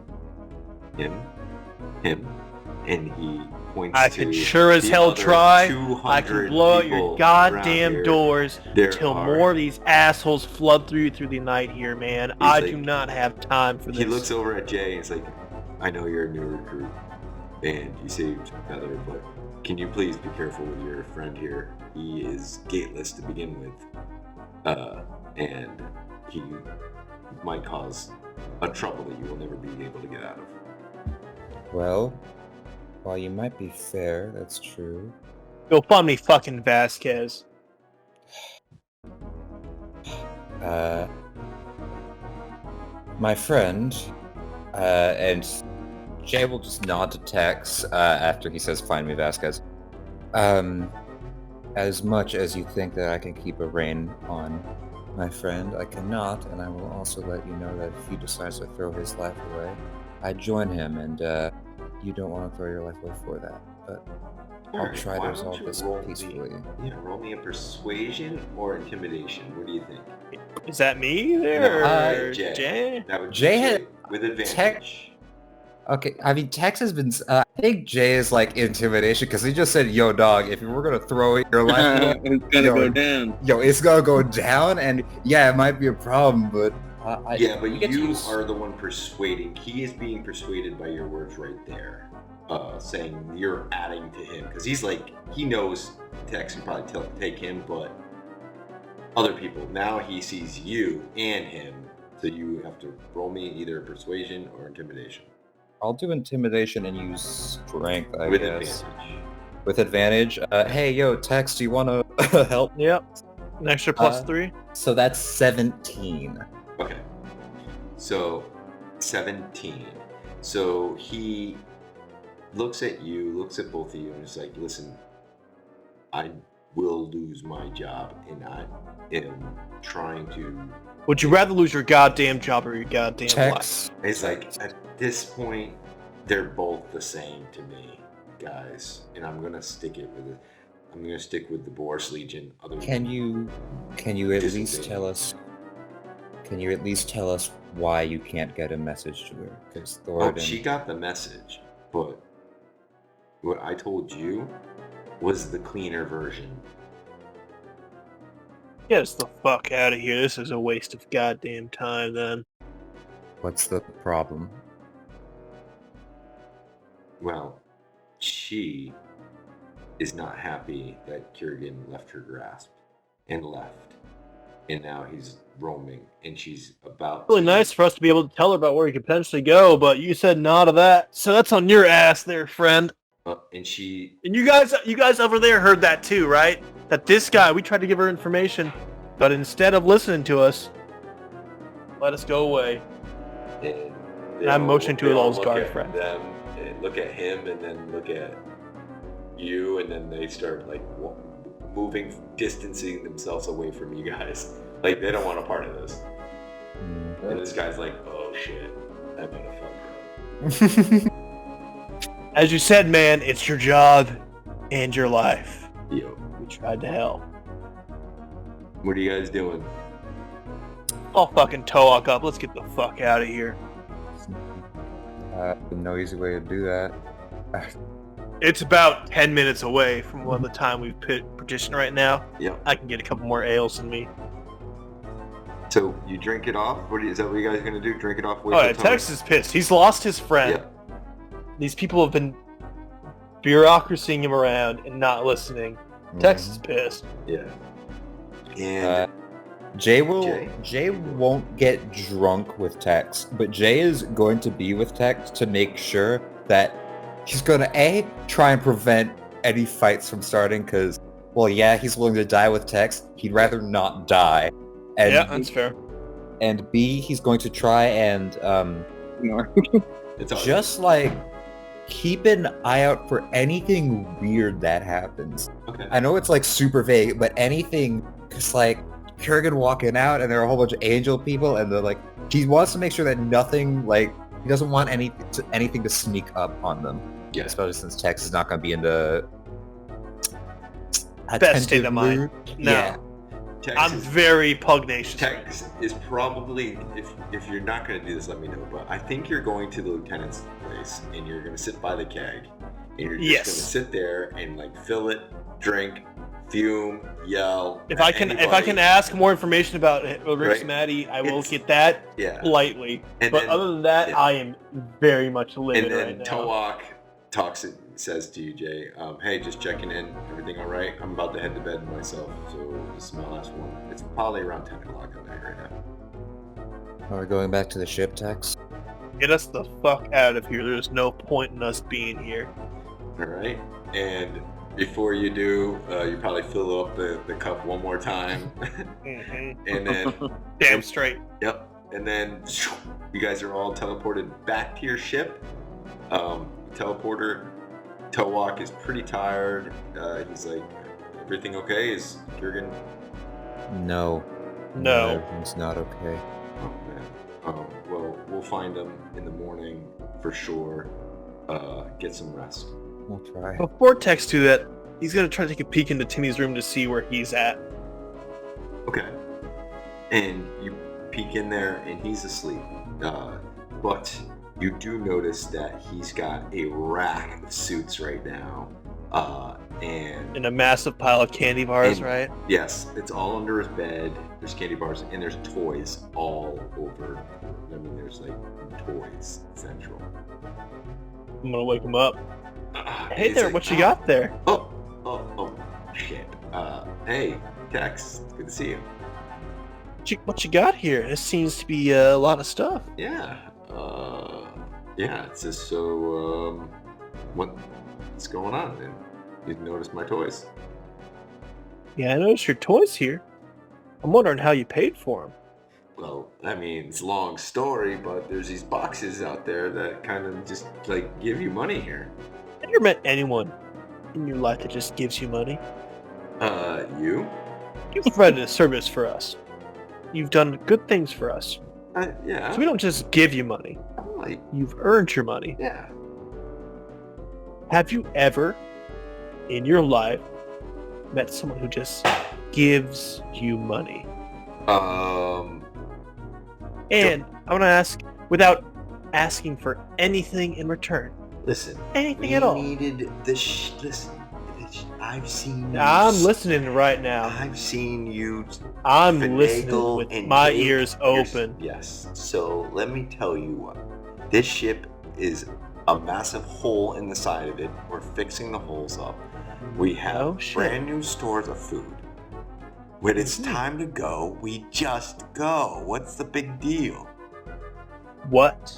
Speaker 2: And he points
Speaker 3: I
Speaker 2: to
Speaker 3: can sure as
Speaker 2: the
Speaker 3: hell
Speaker 2: other
Speaker 3: try. I
Speaker 2: 200
Speaker 3: can blow out
Speaker 2: people
Speaker 3: your
Speaker 2: around
Speaker 3: goddamn
Speaker 2: here.
Speaker 3: doors
Speaker 2: There
Speaker 3: till
Speaker 2: are-
Speaker 3: more of these assholes flood through the night here, man. I do
Speaker 2: like-
Speaker 3: not have time for this.
Speaker 2: He looks over at Jay and he's like, I know you're a new recruit and you saved Feather, but can you please be careful with your friend here? He is gateless to begin with. And he might cause a trouble that you will never be able to get out of.
Speaker 5: Well, while you might be fair, that's true.
Speaker 3: Go find me fucking Vasquez.
Speaker 5: My friend, and Jay will just nod to Tex after he says, find me Vasquez. As much as you think that I can keep a rein on my friend, I cannot, and I will also let you know that if he decides to throw his life away, I join him, and you don't want to throw your life away for that. But I'll
Speaker 2: Alright,
Speaker 5: try to
Speaker 2: why don't
Speaker 5: resolve
Speaker 2: you
Speaker 5: this
Speaker 2: roll
Speaker 5: peacefully.
Speaker 2: roll me a persuasion or intimidation. What do you think?
Speaker 3: Is that me
Speaker 2: No,
Speaker 3: there? Or
Speaker 2: Jay.
Speaker 3: Jay?
Speaker 2: That would be
Speaker 5: Jay had-
Speaker 2: with advantage.
Speaker 5: Okay, I mean, Tex has been... I think Jay is like intimidation, because he just said, yo, dog, if you were going to throw your life away,
Speaker 4: It's gonna
Speaker 5: Yo.
Speaker 4: go down.
Speaker 5: yo, it's going to go down, and yeah, it might be a problem, but...
Speaker 2: Yeah, but
Speaker 5: get to
Speaker 2: you
Speaker 5: use-
Speaker 2: are the one persuading. He is being persuaded by your words right there, saying you're adding to him because he's like he knows Tex can probably take him, but other people now he sees you and him, so you have to roll me either persuasion or intimidation
Speaker 5: I'll do intimidation and use strength, I
Speaker 2: with
Speaker 5: guess.
Speaker 2: advantage.
Speaker 5: With advantage. Hey, yo, Tex, do you want to help?
Speaker 3: Yep. An extra plus
Speaker 5: Uh,
Speaker 3: 3.
Speaker 5: So that's 17.
Speaker 2: Okay, so 17. So he looks at you, looks at both of you, and is like, listen, I will lose my job, and I am trying to...
Speaker 3: Would you rather lose your goddamn job or your goddamn life?
Speaker 5: Tex.
Speaker 2: It's like, at this point, they're both the same to me, guys, and I'm going to stick it with it. I'm going to stick with the Boris Legion. Other
Speaker 5: Can you at least tell us? Can you at least tell us why you can't get a message to her? Because
Speaker 2: Oh, she got the message, but what I told you was the cleaner version.
Speaker 3: Get us the fuck out of here. This is a waste of goddamn time then.
Speaker 5: What's the problem?
Speaker 2: Well, she is not happy that Kyurgin left her grasp and left. And now he's roaming and she's about
Speaker 3: Really
Speaker 2: to...
Speaker 3: nice for us to be able to tell her about where he could potentially go, but you said no to that. So that's on your ass there, friend.
Speaker 2: and she...
Speaker 3: And you guys over there heard that too, right? That this guy, we tried to give her information, but instead of listening to us, let us go away.
Speaker 2: And
Speaker 3: I'm motioning to
Speaker 2: they
Speaker 3: all
Speaker 2: all
Speaker 3: his
Speaker 2: look
Speaker 3: guard
Speaker 2: at
Speaker 3: friends.
Speaker 2: them and look at him and then look at you, and then they start like moving, distancing themselves away from you guys. Like they don't want a part of this. And this guy's like, oh shit, I'm gonna fuck up.
Speaker 3: As you said, man, it's your job and your life.
Speaker 2: Yo,
Speaker 3: We tried to help.
Speaker 2: what are you guys doing?
Speaker 3: I'll fucking talk up. Let's get the fuck out of here.
Speaker 5: No easy way to do that.
Speaker 3: It's about 10 minutes away from the time we've petitioned right now.
Speaker 2: Yep.
Speaker 3: I can get a couple more ales in me.
Speaker 2: So you drink it off? Is that what you guys are gonna do? Drink it off? Wait
Speaker 3: Oh
Speaker 2: till
Speaker 3: yeah,
Speaker 2: Tony-
Speaker 3: Tex is pissed. He's lost his friend.
Speaker 2: Yep.
Speaker 3: These people have been bureaucracying him around and not listening. Tex is pissed.
Speaker 2: Yeah. And
Speaker 5: Jay
Speaker 2: Jay?
Speaker 5: Jay won't get drunk with Tex, but Jay is going to be with Tex to make sure that he's going to try and prevent any fights from starting, because, well, yeah, he's willing to die with Tex. He'd rather not die. And
Speaker 3: Yeah, that's fair.
Speaker 5: and B, he's going to try and
Speaker 2: it's all
Speaker 5: just like keep an eye out for anything weird that happens.
Speaker 2: okay.
Speaker 5: I know it's like super vague, but anything, because like Kyurgin walking out and there are a whole bunch of angel people, and they're like, he wants to make sure that nothing, like, he doesn't want anything to sneak up on them.
Speaker 2: Yeah.
Speaker 5: Especially since Tex is not going to be in the
Speaker 3: Best state of mind. No.
Speaker 5: Yeah.
Speaker 2: Tex
Speaker 3: I'm very pugnacious.
Speaker 2: Tex is probably, if you're not going to do this, let me know. But I think you're going to the lieutenant's place, and you're going to sit by the keg, and you're just going to sit there and like fill it, drink, fume, yell.
Speaker 3: If I can ask more information about Rick's Maddie, I will get that lightly. But then, other than that, I am very much limited right now.
Speaker 2: Towak says to you, Jay, hey, just checking in. Everything all right? I'm about to head to bed myself, so this is my last one. It's probably around 10 o'clock at night right now.
Speaker 5: Are we going back to the ship, Tex?
Speaker 3: Get us the fuck out of here. There's no point in us being here.
Speaker 2: All right. And before you do, you probably fill up the cup one more time.
Speaker 3: Mm-hmm.
Speaker 2: And then...
Speaker 3: Damn straight.
Speaker 2: Yep. And then you guys are all teleported back to your ship. Teleporter, Towak is pretty tired. He's like, everything okay? Is Kyurgin?
Speaker 5: No. Everything's not okay.
Speaker 2: Oh, man. Well, we'll find him in the morning for sure. Get some rest.
Speaker 5: We'll try.
Speaker 3: Before Tex do that, he's gonna try to take a peek into Timmy's room to see where he's at.
Speaker 2: Okay. And you peek in there, and he's asleep. But you do notice that he's got a rack of suits right now. And
Speaker 3: a massive pile of candy bars, right?
Speaker 2: Yes, it's all under his bed. There's candy bars, and there's toys all over. I mean, there's like toys central.
Speaker 3: I'm gonna wake him up. Hey there, what you got there?
Speaker 2: Oh, shit. Hey, Tex, good to see you.
Speaker 3: What you got here? This seems to be a lot of stuff.
Speaker 2: Yeah, it's just so, what's going on? And you noticed my toys.
Speaker 3: Yeah, I noticed your toys here. I'm wondering how you paid for them.
Speaker 2: Well, I mean, it's a long story, but there's these boxes out there that kind of just, like, give you money here.
Speaker 3: Have you ever met anyone in your life that just gives you money?
Speaker 2: You?
Speaker 3: You've provided a service for us. You've done good things for us.
Speaker 2: Yeah.
Speaker 3: So we don't just give you money.
Speaker 2: Like,
Speaker 3: you've earned your money.
Speaker 2: Yeah.
Speaker 3: Have you ever, in your life, met someone who just gives you money? And I want to ask, without asking for anything in return.
Speaker 2: Listen.
Speaker 3: Anything at all.
Speaker 2: Needed this. Listen. I've seen you.
Speaker 3: I'm listening right now.
Speaker 2: I've seen you.
Speaker 3: I'm listening with my ears open.
Speaker 2: Yes. So let me tell you what. This ship is a massive hole in the side of it. We're fixing the holes up. We have brand new stores of food. When it's time to go, we just go. What's the big deal?
Speaker 3: What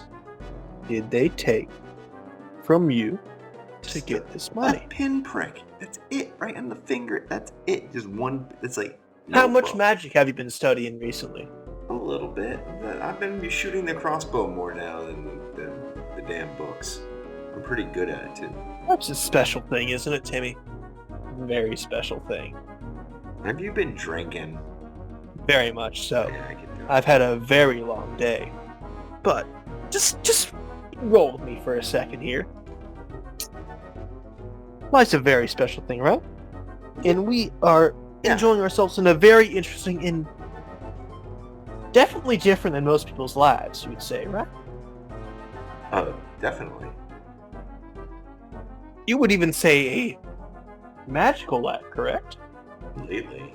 Speaker 3: did they take from you to get this money?
Speaker 2: A pinprick. That's it. Right on the finger. That's it. Just one. It's like.
Speaker 3: How much magic have you been studying recently?
Speaker 2: A little bit. I've been shooting the crossbow more now than the damn books. I'm pretty good at it too.
Speaker 3: That's a special thing, isn't it, Timmy? Very special thing.
Speaker 2: Have you been drinking?
Speaker 3: Very much so.
Speaker 2: Yeah, I can tell.
Speaker 3: I've had a very long day. But just roll with me for a second here. Life's a very special thing, right? And we are enjoying ourselves in a very interesting and definitely different than most people's lives, you would say, right?
Speaker 2: Definitely.
Speaker 3: You would even say a magical life, correct?
Speaker 2: Lately.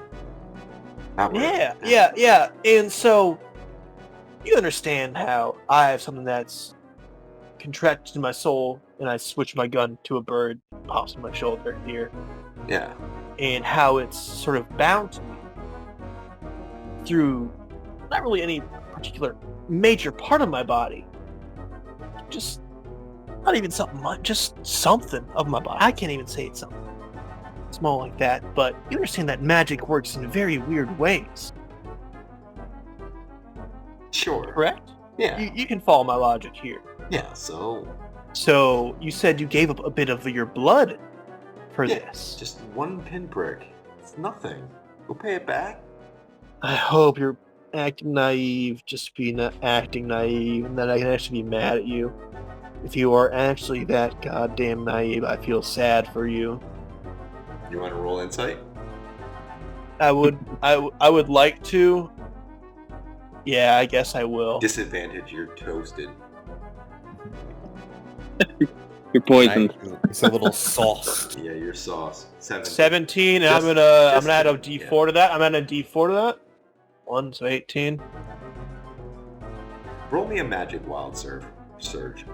Speaker 3: Yeah. And so, you understand how I have something that's contracted in my soul, and I switch my gun to a bird, pops on my shoulder here.
Speaker 2: Yeah.
Speaker 3: And how it's sort of bound to me through not really any particular major part of my body. Just not even something, just something of my body. I can't even say it's something small like that, but you understand that magic works in very weird ways.
Speaker 2: Sure.
Speaker 3: Correct?
Speaker 2: Yeah.
Speaker 3: You can follow my logic here.
Speaker 2: Yeah, so
Speaker 3: you said you gave up a bit of your blood for this.
Speaker 2: Just one pinprick. It's nothing. Go pay it back.
Speaker 3: I hope you're acting naive, just be acting naive, and then I can actually be mad at you. If you are actually that goddamn naive, I feel sad for you.
Speaker 2: You want to roll insight?
Speaker 3: I would like to. Yeah, I guess I will.
Speaker 2: Disadvantage, you're toasted.
Speaker 4: You're poisoned.
Speaker 6: It's a little sauced.
Speaker 2: Yeah, you're sauce.
Speaker 3: 17, and
Speaker 2: Just-
Speaker 3: I'm gonna add a D4 to that. I'm adding a D4 to that. 1, so 18.
Speaker 2: Roll me a magic wild surge.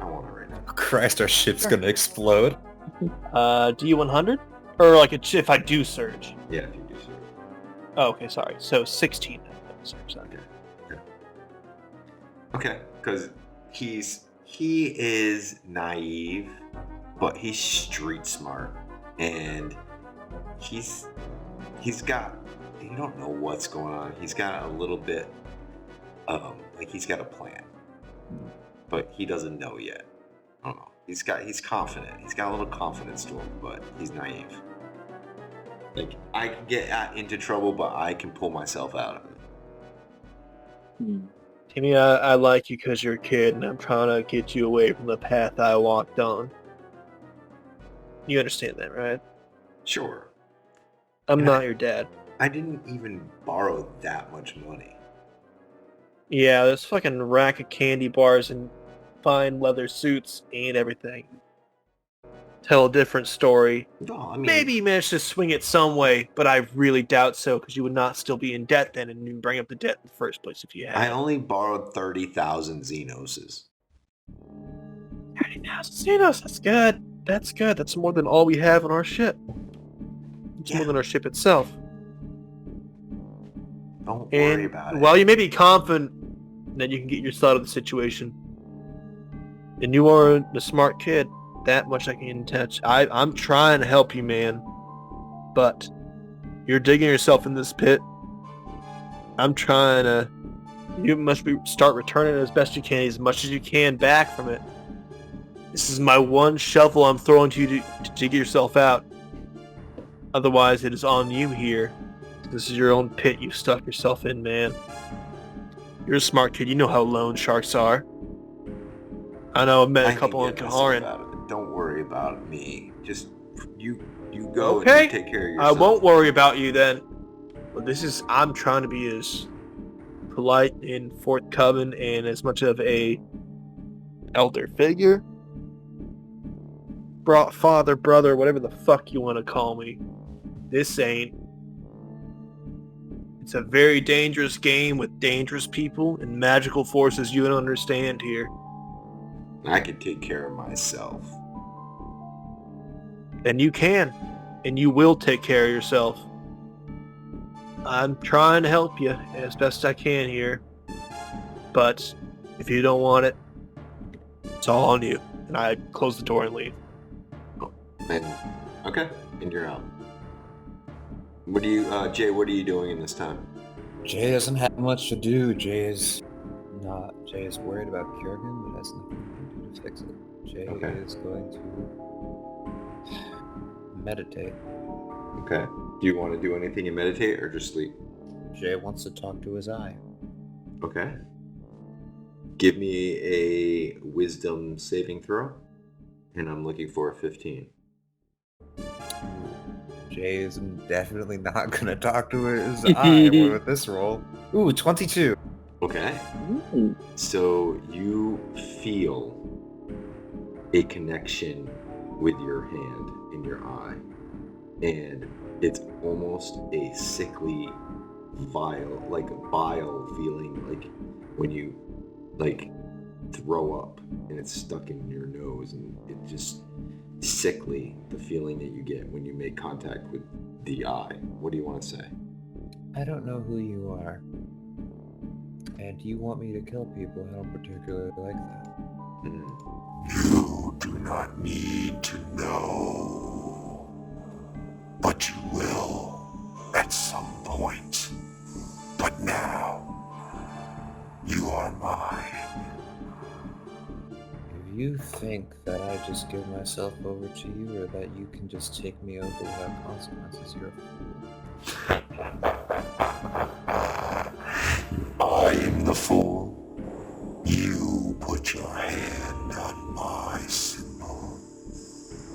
Speaker 2: I want it right now.
Speaker 6: Christ, our ship's gonna explode.
Speaker 3: D100, or like if I do surge.
Speaker 2: Yeah, if you do surge.
Speaker 3: Oh, okay, sorry. So 16. Surge that.
Speaker 2: Okay, because he is naive, but he's street smart, and he's got, you don't know what's going on. He's got a little bit, like he's got a plan, but he doesn't know yet. I don't know. He's confident. He's got a little confidence to him, but he's naive. Like, I can get into trouble, but I can pull myself out of it.
Speaker 3: Timmy, I like you because you're a kid, and I'm trying to get you away from the path I walked on. You understand that, right?
Speaker 2: Sure.
Speaker 3: I'm not your dad.
Speaker 2: I didn't even borrow that much money.
Speaker 3: Yeah, there's fucking rack of candy bars and fine leather suits and everything. Tell a different story.
Speaker 2: No, I mean,
Speaker 3: Maybe you managed to swing it some way, but I really doubt so, because you would not still be in debt then, and you bring up the debt in the first place if you had.
Speaker 2: I only borrowed 30,000 Xenoses.
Speaker 3: 30,000 Xenos, that's good. That's good. That's more than all we have on our ship. It's more than our ship itself.
Speaker 2: Don't worry
Speaker 3: And
Speaker 2: about it.
Speaker 3: while you may be confident that you can get yourself out of the situation, and you are the smart kid, that much I can touch. I'm trying to help you, man, but you're digging yourself in this pit. I'm trying to. You must start returning as best you can, as much as you can back from it. This is my one shovel I'm throwing to you to dig yourself out. Otherwise, it is on you here. This is your own pit you stuck yourself in, man. You're a smart kid. You know how loan sharks are. I know I've met a couple on Kaharan.
Speaker 2: Don't worry about me. Just you go
Speaker 3: Okay.
Speaker 2: and you take care of
Speaker 3: I
Speaker 2: yourself.
Speaker 3: won't worry about you then. But I'm trying to be as polite and forthcoming and as much of a elder figure. Father, brother, whatever the fuck you want to call me. This ain't. It's a very dangerous game with dangerous people and magical forces you don't understand here.
Speaker 2: I can take care of myself.
Speaker 3: And you can. And you will take care of yourself. I'm trying to help you as best I can here. But if you don't want it, it's all on you. And I close the door and leave.
Speaker 2: And okay, and you're out. What do you, Jay? What are you doing in this time?
Speaker 5: Jay doesn't have much to do. Jay is worried about Kyurgin, but has nothing he can do to fix it. Jay is going to meditate.
Speaker 2: Okay. Do you want to do anything and meditate or just sleep?
Speaker 5: Jay wants to talk to his eye.
Speaker 2: Okay. Give me a wisdom saving throw, and I'm looking for a 15.
Speaker 6: Jay is definitely not gonna talk to his eye with this roll. Ooh, 22.
Speaker 2: Okay.
Speaker 4: Ooh.
Speaker 2: So you feel a connection with your hand in your eye, and it's almost a sickly, vile, like a bile feeling, like when you throw up and it's stuck in your nose, and it just sickly, the feeling that you get when you make contact with the eye. What do you want to say?
Speaker 5: I don't know who you are. And you want me to kill people. I don't particularly like that.
Speaker 1: You do not need to know. But you will at some point. But now, you are mine.
Speaker 5: If you think that I just give myself over to you, or that you can just take me over without consequences, you're a fool.
Speaker 1: I am the fool. You put your hand on my symbol.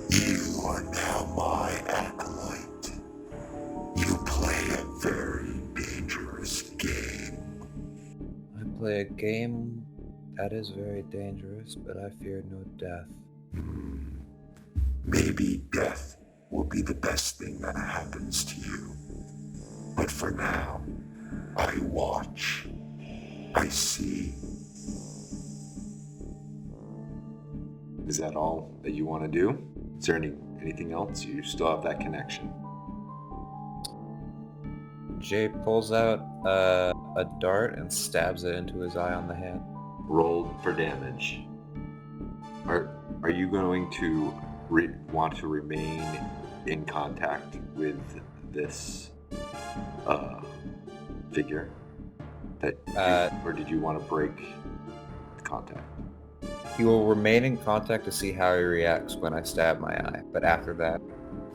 Speaker 1: You are now my acolyte. You play a very dangerous game.
Speaker 5: I play a game that is very dangerous, but I fear no death.
Speaker 1: Maybe death will be the best thing that happens to you. But for now, I watch. I see.
Speaker 2: Is that all that you want to do? Is there anything else? You still have that connection.
Speaker 5: Jay pulls out a dart and stabs it into his eye on the hand.
Speaker 2: Roll for damage. Are you going to want to remain in contact with this figure? Or did you want to break contact?
Speaker 5: He will remain in contact to see how he reacts when I stab my eye, but after that,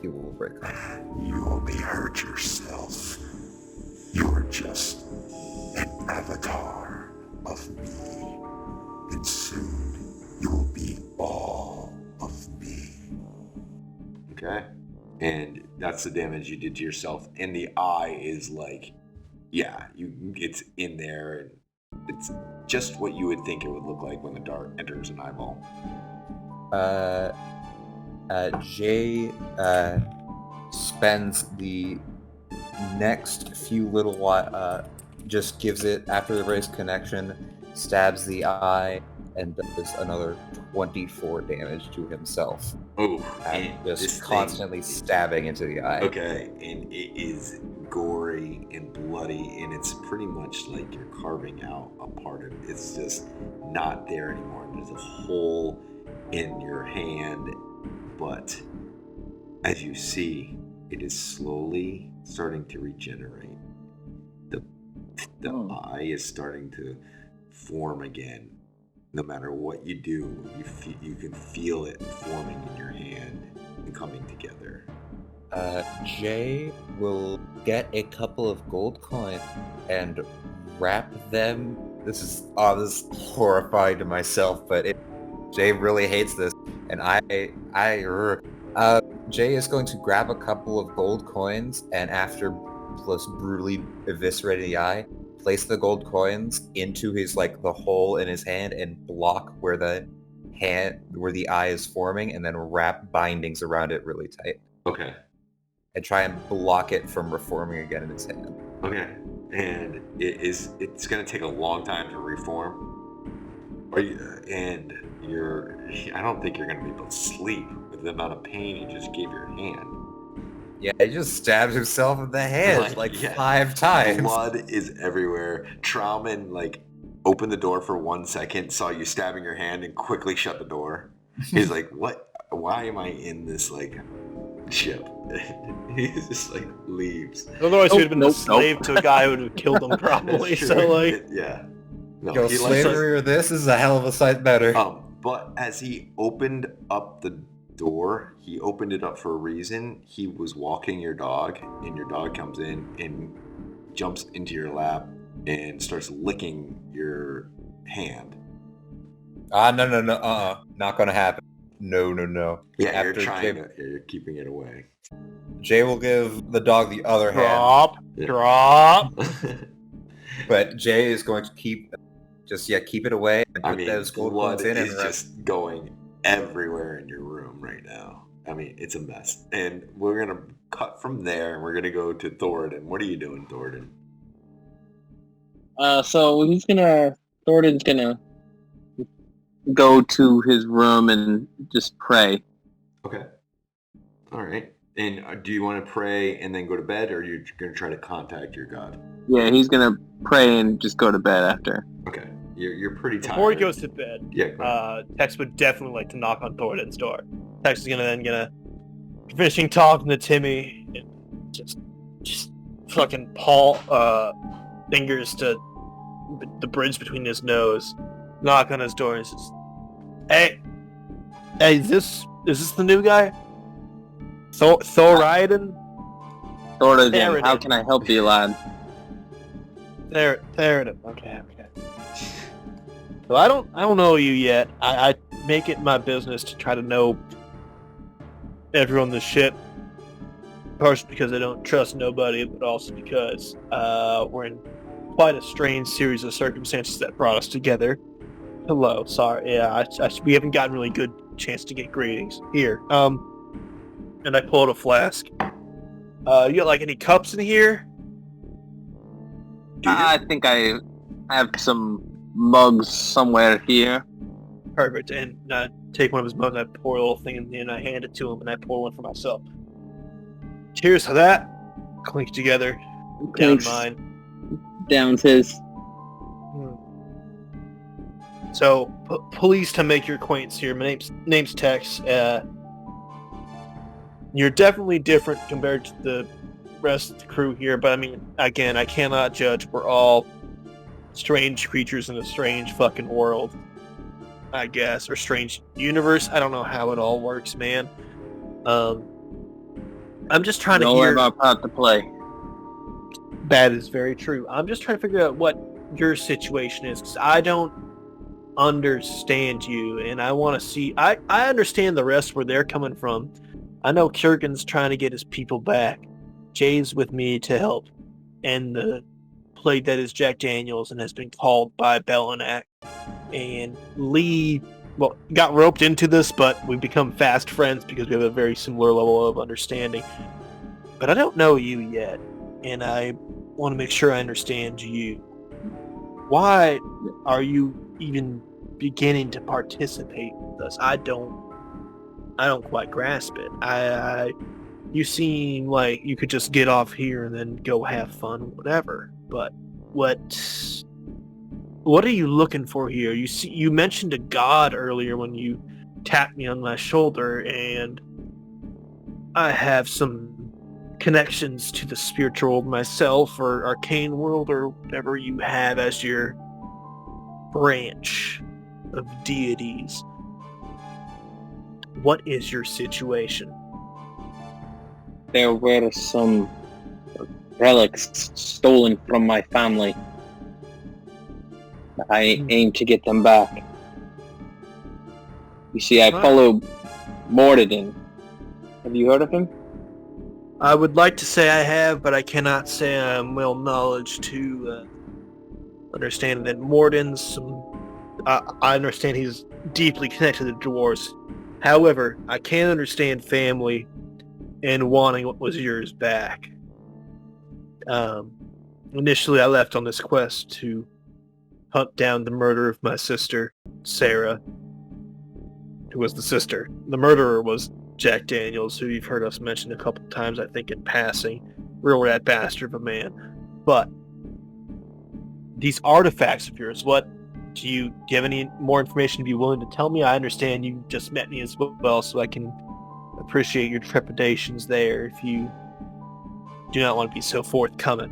Speaker 5: he will break contact.
Speaker 1: You only hurt yourself. You're just an avatar of me. And soon, you'll be all of me.
Speaker 2: Okay. And that's the damage you did to yourself. And the eye is like, yeah, it's in there, and it's just what you would think it would look like when the dart enters an eyeball.
Speaker 5: Jay spends the next few little while, just gives it, after the race connection, stabs the eye, and does another 24 damage to himself.
Speaker 2: Oh,
Speaker 5: And
Speaker 2: this
Speaker 5: just
Speaker 2: thing-
Speaker 5: constantly stabbing into the eye.
Speaker 2: Okay, and it is gory and bloody, and it's pretty much like you're carving out a part of it. It's just not there anymore. There's a hole in your hand, but as you see, it is slowly starting to regenerate. The eye is starting to form again. No matter what you do, you can feel it forming in your hand and coming together.
Speaker 5: Jay will get a couple of gold coins and wrap them. This is horrifying to myself, but Jay really hates this, and Jay is going to grab a couple of gold coins, and after plus brutally eviscerating the eye, place the gold coins into his the hole in his hand and block where the eye is forming, and then wrap bindings around it really tight.
Speaker 2: Okay.
Speaker 5: And try and block it from reforming again in his hand.
Speaker 2: Okay. And it's gonna take a long time to reform. I don't think you're gonna be able to sleep with the amount of pain you just gave your hand.
Speaker 5: Yeah, he just stabs himself in the hand
Speaker 2: Yeah.
Speaker 5: 5 times.
Speaker 2: Blood is everywhere. Trauman opened the door for 1 second, saw you stabbing your hand, and quickly shut the door. He's like, "What? Why am I in this ship?" He just leaves.
Speaker 3: Otherwise, he'd have been a slave to a guy who would have killed him probably.
Speaker 2: That's
Speaker 3: So
Speaker 2: true. Yeah. No,
Speaker 5: Yo,
Speaker 2: he
Speaker 5: slavery or this is a hell of a sight better.
Speaker 2: But as he opened up the door, he opened it up for a reason. He was walking your dog, and your dog comes in and jumps into your lap and starts licking your hand.
Speaker 5: No. Not gonna happen. No.
Speaker 2: Yeah,
Speaker 5: After
Speaker 2: you're keeping it away.
Speaker 5: Jay will give the dog the other
Speaker 3: drop.
Speaker 5: but Jay is going to keep it away and put those gold
Speaker 2: blood
Speaker 5: coins in
Speaker 2: is
Speaker 5: and
Speaker 2: just going everywhere in your room right now. I mean, it's a mess. And we're gonna cut from there, and we're gonna go to Thoradin. What are you doing, Thoradin?
Speaker 4: So Thoradin's gonna go to his room and just pray.
Speaker 2: Okay. All right. And do you want to pray and then go to bed, or are you going to try to contact your god?
Speaker 4: Yeah, he's gonna pray and just go to bed after.
Speaker 2: Okay. You're pretty tired.
Speaker 3: Before he goes to bed,
Speaker 2: Yeah.
Speaker 3: Tex would definitely like to knock on Thoradin's door. Tex is gonna finishing talking to Timmy, and just fucking fingers to the bridge between his nose, knock on his door and says, Hey, is this the new guy? Thoradin?
Speaker 4: Thoradin, how can I help you, lad?
Speaker 3: Thoradin. Okay. So I don't know you yet. I make it my business to try to know everyone on the ship. partially because I don't trust nobody, but also because we're in quite a strange series of circumstances that brought us together. Hello, sorry, yeah, we haven't gotten really good chance to get greetings. Here, and I pulled a flask. You got like any cups in here?
Speaker 2: Do you?
Speaker 4: I think I have some mugs somewhere here.
Speaker 3: Perfect. And I take one of his mugs, I pour a little thing in, and I hand it to him, and I pour one for myself. Cheers to that. Clink together. Down
Speaker 4: Clinks.
Speaker 3: mine.
Speaker 4: Down's his.
Speaker 3: So, pleased to make your acquaintance here. My name's Tex. You're definitely different compared to the rest of the crew here, but I mean, again, I cannot judge. We're all strange creatures in a strange fucking world, I guess, or strange universe. I don't know how it all works, man. I'm just trying to
Speaker 4: Know
Speaker 3: hear...
Speaker 4: about part to play.
Speaker 3: That is very true. I'm just trying to figure out what your situation is, because I don't understand you, and I want to see... I understand the rest where they're coming from. I know Kyurgin's trying to get his people back. Jay's with me to help end the plague that is Jack Daniels and has been called by Bellinak. And Lee, well, got roped into this, but we've become fast friends because we have a very similar level of understanding. But I don't know you yet, and I want to make sure I understand you. Why are you even beginning to participate with us? I don't quite grasp it. You seem like you could just get off here and then go have fun, whatever. But what are you looking for here? You mentioned a god earlier when you tapped me on my shoulder, and I have some connections to the spiritual world myself, or arcane world, or whatever you have as your branch of deities. What is your situation?
Speaker 4: There were some relics stolen from my family. I aim to get them back. You see, I follow Mordidin. Have you heard of him?
Speaker 3: I would like to say I have, but I cannot say I'm well knowledge to understand that Mordin's I understand he's deeply connected to the dwarves. However, I can understand family and wanting what was yours back. Initially, I left on this quest to hunt down the murderer of my sister, Sarah, who was the sister. The murderer was Jack Daniels, who you've heard us mention a couple times, I think, in passing. Real rat bastard of a man. But these artifacts of yours, do you have any more information to be willing to tell me? I understand you just met me as well, so I can appreciate your trepidations there if you do not want to be so forthcoming.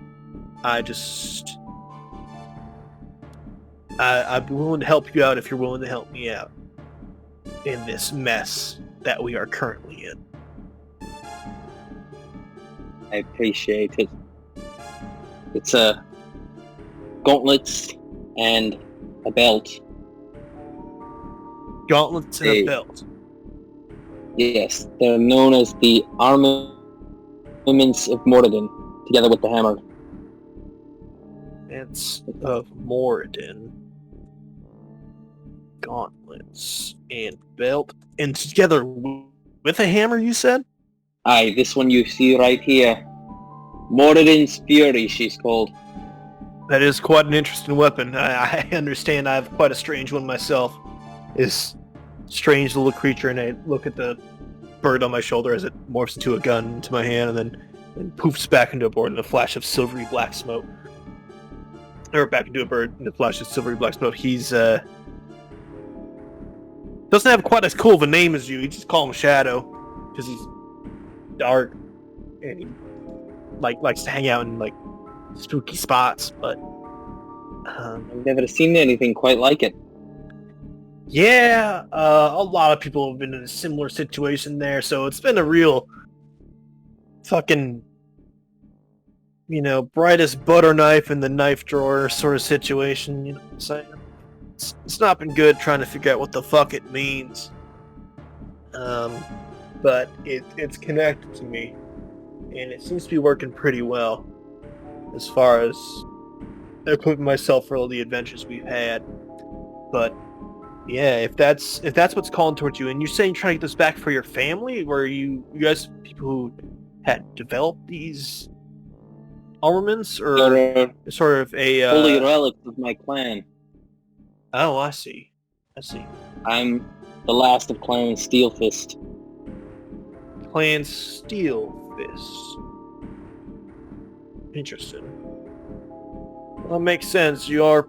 Speaker 3: I'd be willing to help you out if you're willing to help me out in this mess that we are currently in.
Speaker 4: I appreciate it. It's gauntlets and a belt.
Speaker 3: Gauntlets and a belt.
Speaker 4: Yes, they're known as the armaments of Mordidin, together with the hammer.
Speaker 3: It's of Moradin. Gauntlets and belt. And together with a hammer, you said?
Speaker 4: Aye, this one you see right here. Moradin's Fury, she's called.
Speaker 3: That is quite an interesting weapon. I understand I have quite a strange one myself. This strange little creature, and I look at the bird on my shoulder as it morphs into a gun into my hand, and then poofs back into a bird in a flash of silvery black smoke. Or back into a bird in a flash of silvery black smoke. He's doesn't have quite as cool of a name as you. You just call him Shadow because he's dark and he likes to hang out in spooky spots. But
Speaker 4: I've never seen anything quite like it.
Speaker 3: Yeah, a lot of people have been in a similar situation there, so it's been a real fucking, brightest butter knife in the knife drawer sort of situation, you know what I'm saying? It's not been good trying to figure out what the fuck it means. But it's connected to me. and it seems to be working pretty well as far as equipping myself for all the adventures we've had. But yeah, if that's what's calling towards you, and you're saying trying to get this back for your family, where you guys people who had developed these armaments, or
Speaker 4: They're
Speaker 3: sort of a
Speaker 4: holy relics of my clan.
Speaker 3: Oh, I see.
Speaker 4: I'm the last of Clan Steelfist.
Speaker 3: Clan Steel Fist. Interesting. Well, that makes sense. You are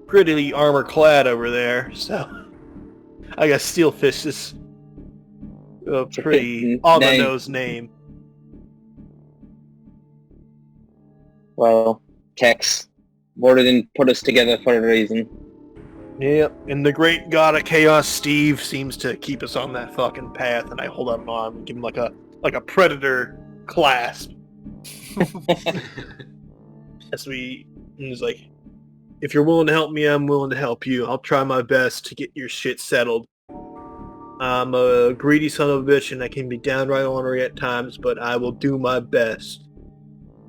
Speaker 3: pretty armor clad over there, so I guess Steel Fist is a pretty on the nose name.
Speaker 4: Well, Tex, Morden put us together for a reason.
Speaker 3: Yep, and the great god of chaos, Steve, seems to keep us on that fucking path. And I hold out my arm and give him like a predator clasp. And he's like, if you're willing to help me, I'm willing to help you. I'll try my best to get your shit settled. I'm a greedy son of a bitch, and I can be downright ornery at times, but I will do my best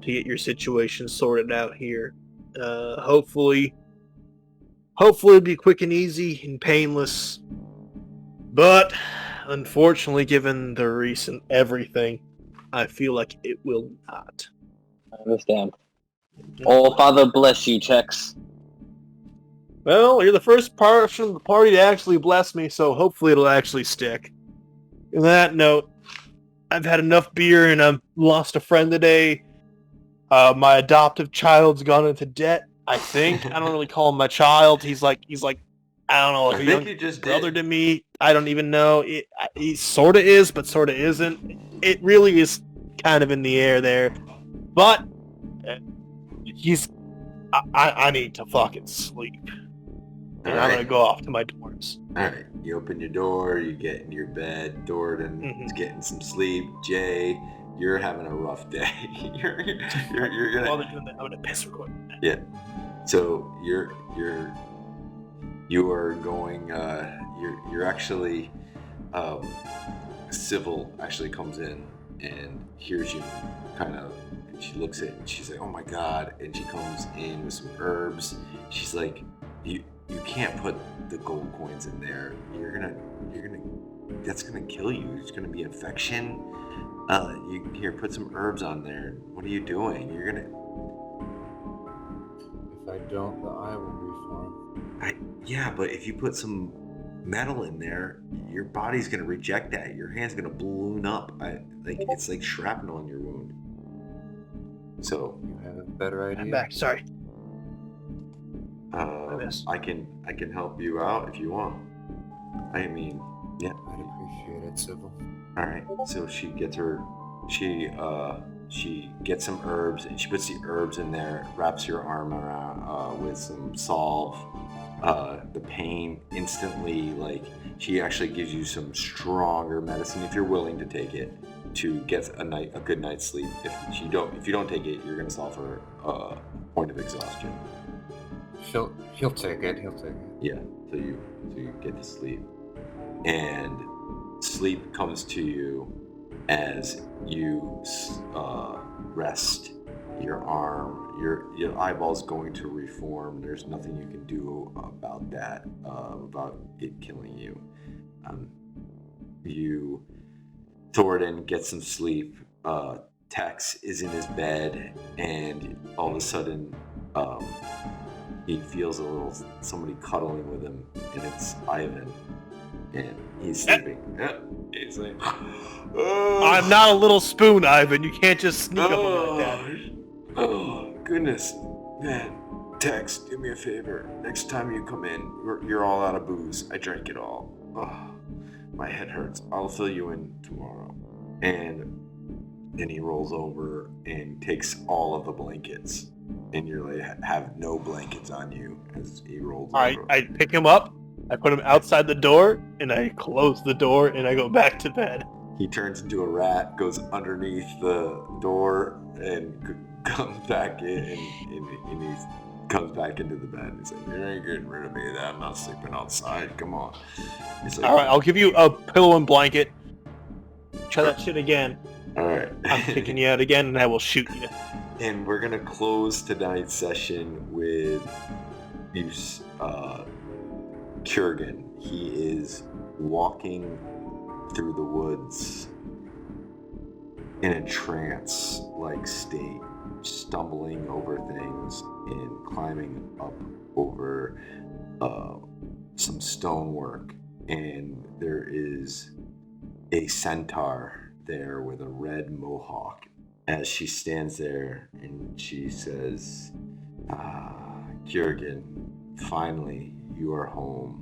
Speaker 3: to get your situation sorted out here. Hopefully it'll be quick and easy and painless. But unfortunately, given the recent everything, I feel like it will not.
Speaker 4: I understand. Oh, Father bless you, Tex.
Speaker 3: Well, you're the first person of the party to actually bless me, so hopefully it'll actually stick. On that note, I've had enough beer and I've lost a friend today. My adoptive child's gone into debt, I think. I don't really call him my child. He's like I don't know, like a young brother to me. I don't even know. He sort of is, but sort of isn't. It really is kind of in the air there. But I need to fucking sleep. And I'm gonna go off to my dorms.
Speaker 2: Alright, you open your door, you get into your bed, Jordan is getting some sleep, Jay, you're having a rough day. you're gonna...
Speaker 3: While they're doing that, I'm gonna piss real quick.
Speaker 2: Yeah. So you are going you're actually Civil actually comes in and hears you kind of, and she looks at it and she's like, oh my god, and she comes in with some herbs. She's like, you can't put the gold coins in there. You're gonna that's gonna kill you. It's gonna be infection. Put some herbs on there. What are you doing? You're gonna...
Speaker 5: If I don't, the eye will reform.
Speaker 2: Yeah, but if you put some metal in there, your body's gonna reject that. Your hand's gonna balloon up. It's like shrapnel in your wound. So
Speaker 5: You have a better idea?
Speaker 3: I'm back, sorry.
Speaker 2: I can help you out if you want. I mean, yeah.
Speaker 5: I'd appreciate it, Civil.
Speaker 2: All right. So she gets some herbs and she puts the herbs in there, wraps your arm around with some salve. The pain instantly, she actually gives you some stronger medicine if you're willing to take it to get a good night's sleep. If you don't take it, you're gonna suffer a point of exhaustion.
Speaker 5: He'll take it.
Speaker 2: Yeah, so you get to sleep. And sleep comes to you as you rest your arm. Your eyeball's going to reform. There's nothing you can do about that, about it killing you. Thoradin gets some sleep. Tex is in his bed, and all of a sudden, he feels somebody cuddling with him, and it's Ivan, and he's sleeping. He's like,
Speaker 3: I'm not a little spoon, Ivan. You can't just sneak up on me like that.
Speaker 2: Oh, goodness. Man, Tex, do me a favor. Next time you come in, you're all out of booze. I drank it all. Oh, my head hurts. I'll fill you in tomorrow. And then he rolls over and takes all of the blankets. And you're have no blankets on you as he rolls over.
Speaker 3: I pick him up, I put him outside the door, and I close the door, and I go back to bed.
Speaker 2: He turns into a rat, goes underneath the door, and comes back in, and he comes back into the bed. He's like, you ain't getting rid of me. I'm not sleeping outside. Come on. He's like,
Speaker 3: all right, I'll give you a pillow and blanket. Try that shit again.
Speaker 2: All right.
Speaker 3: I'm kicking you out again, and I will shoot you.
Speaker 2: And we're gonna close tonight's session with Kyurgin. He is walking through the woods in a trance-like state, stumbling over things and climbing up over some stonework. And there is a centaur there with a red mohawk. As she stands there and she says, Kyurgin, finally you are home.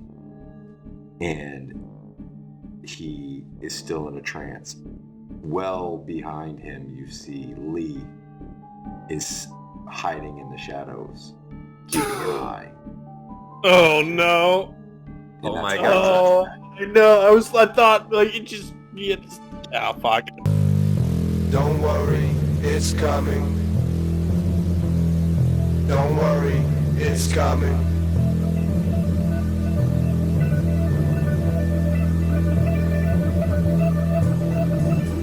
Speaker 2: And he is still in a trance. Well behind him, you see Lee is hiding in the shadows, keeping an eye.
Speaker 3: Oh no!
Speaker 2: And
Speaker 6: Oh my
Speaker 2: that's
Speaker 6: God.
Speaker 3: Oh, I know. I thought like it just. Oh fuck.
Speaker 7: Don't worry, it's coming. Don't worry, it's coming.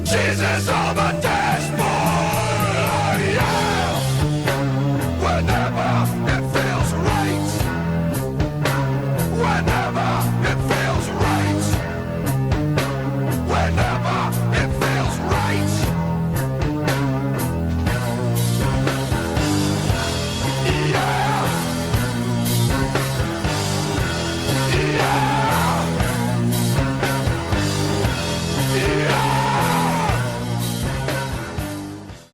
Speaker 7: Jesus overtake!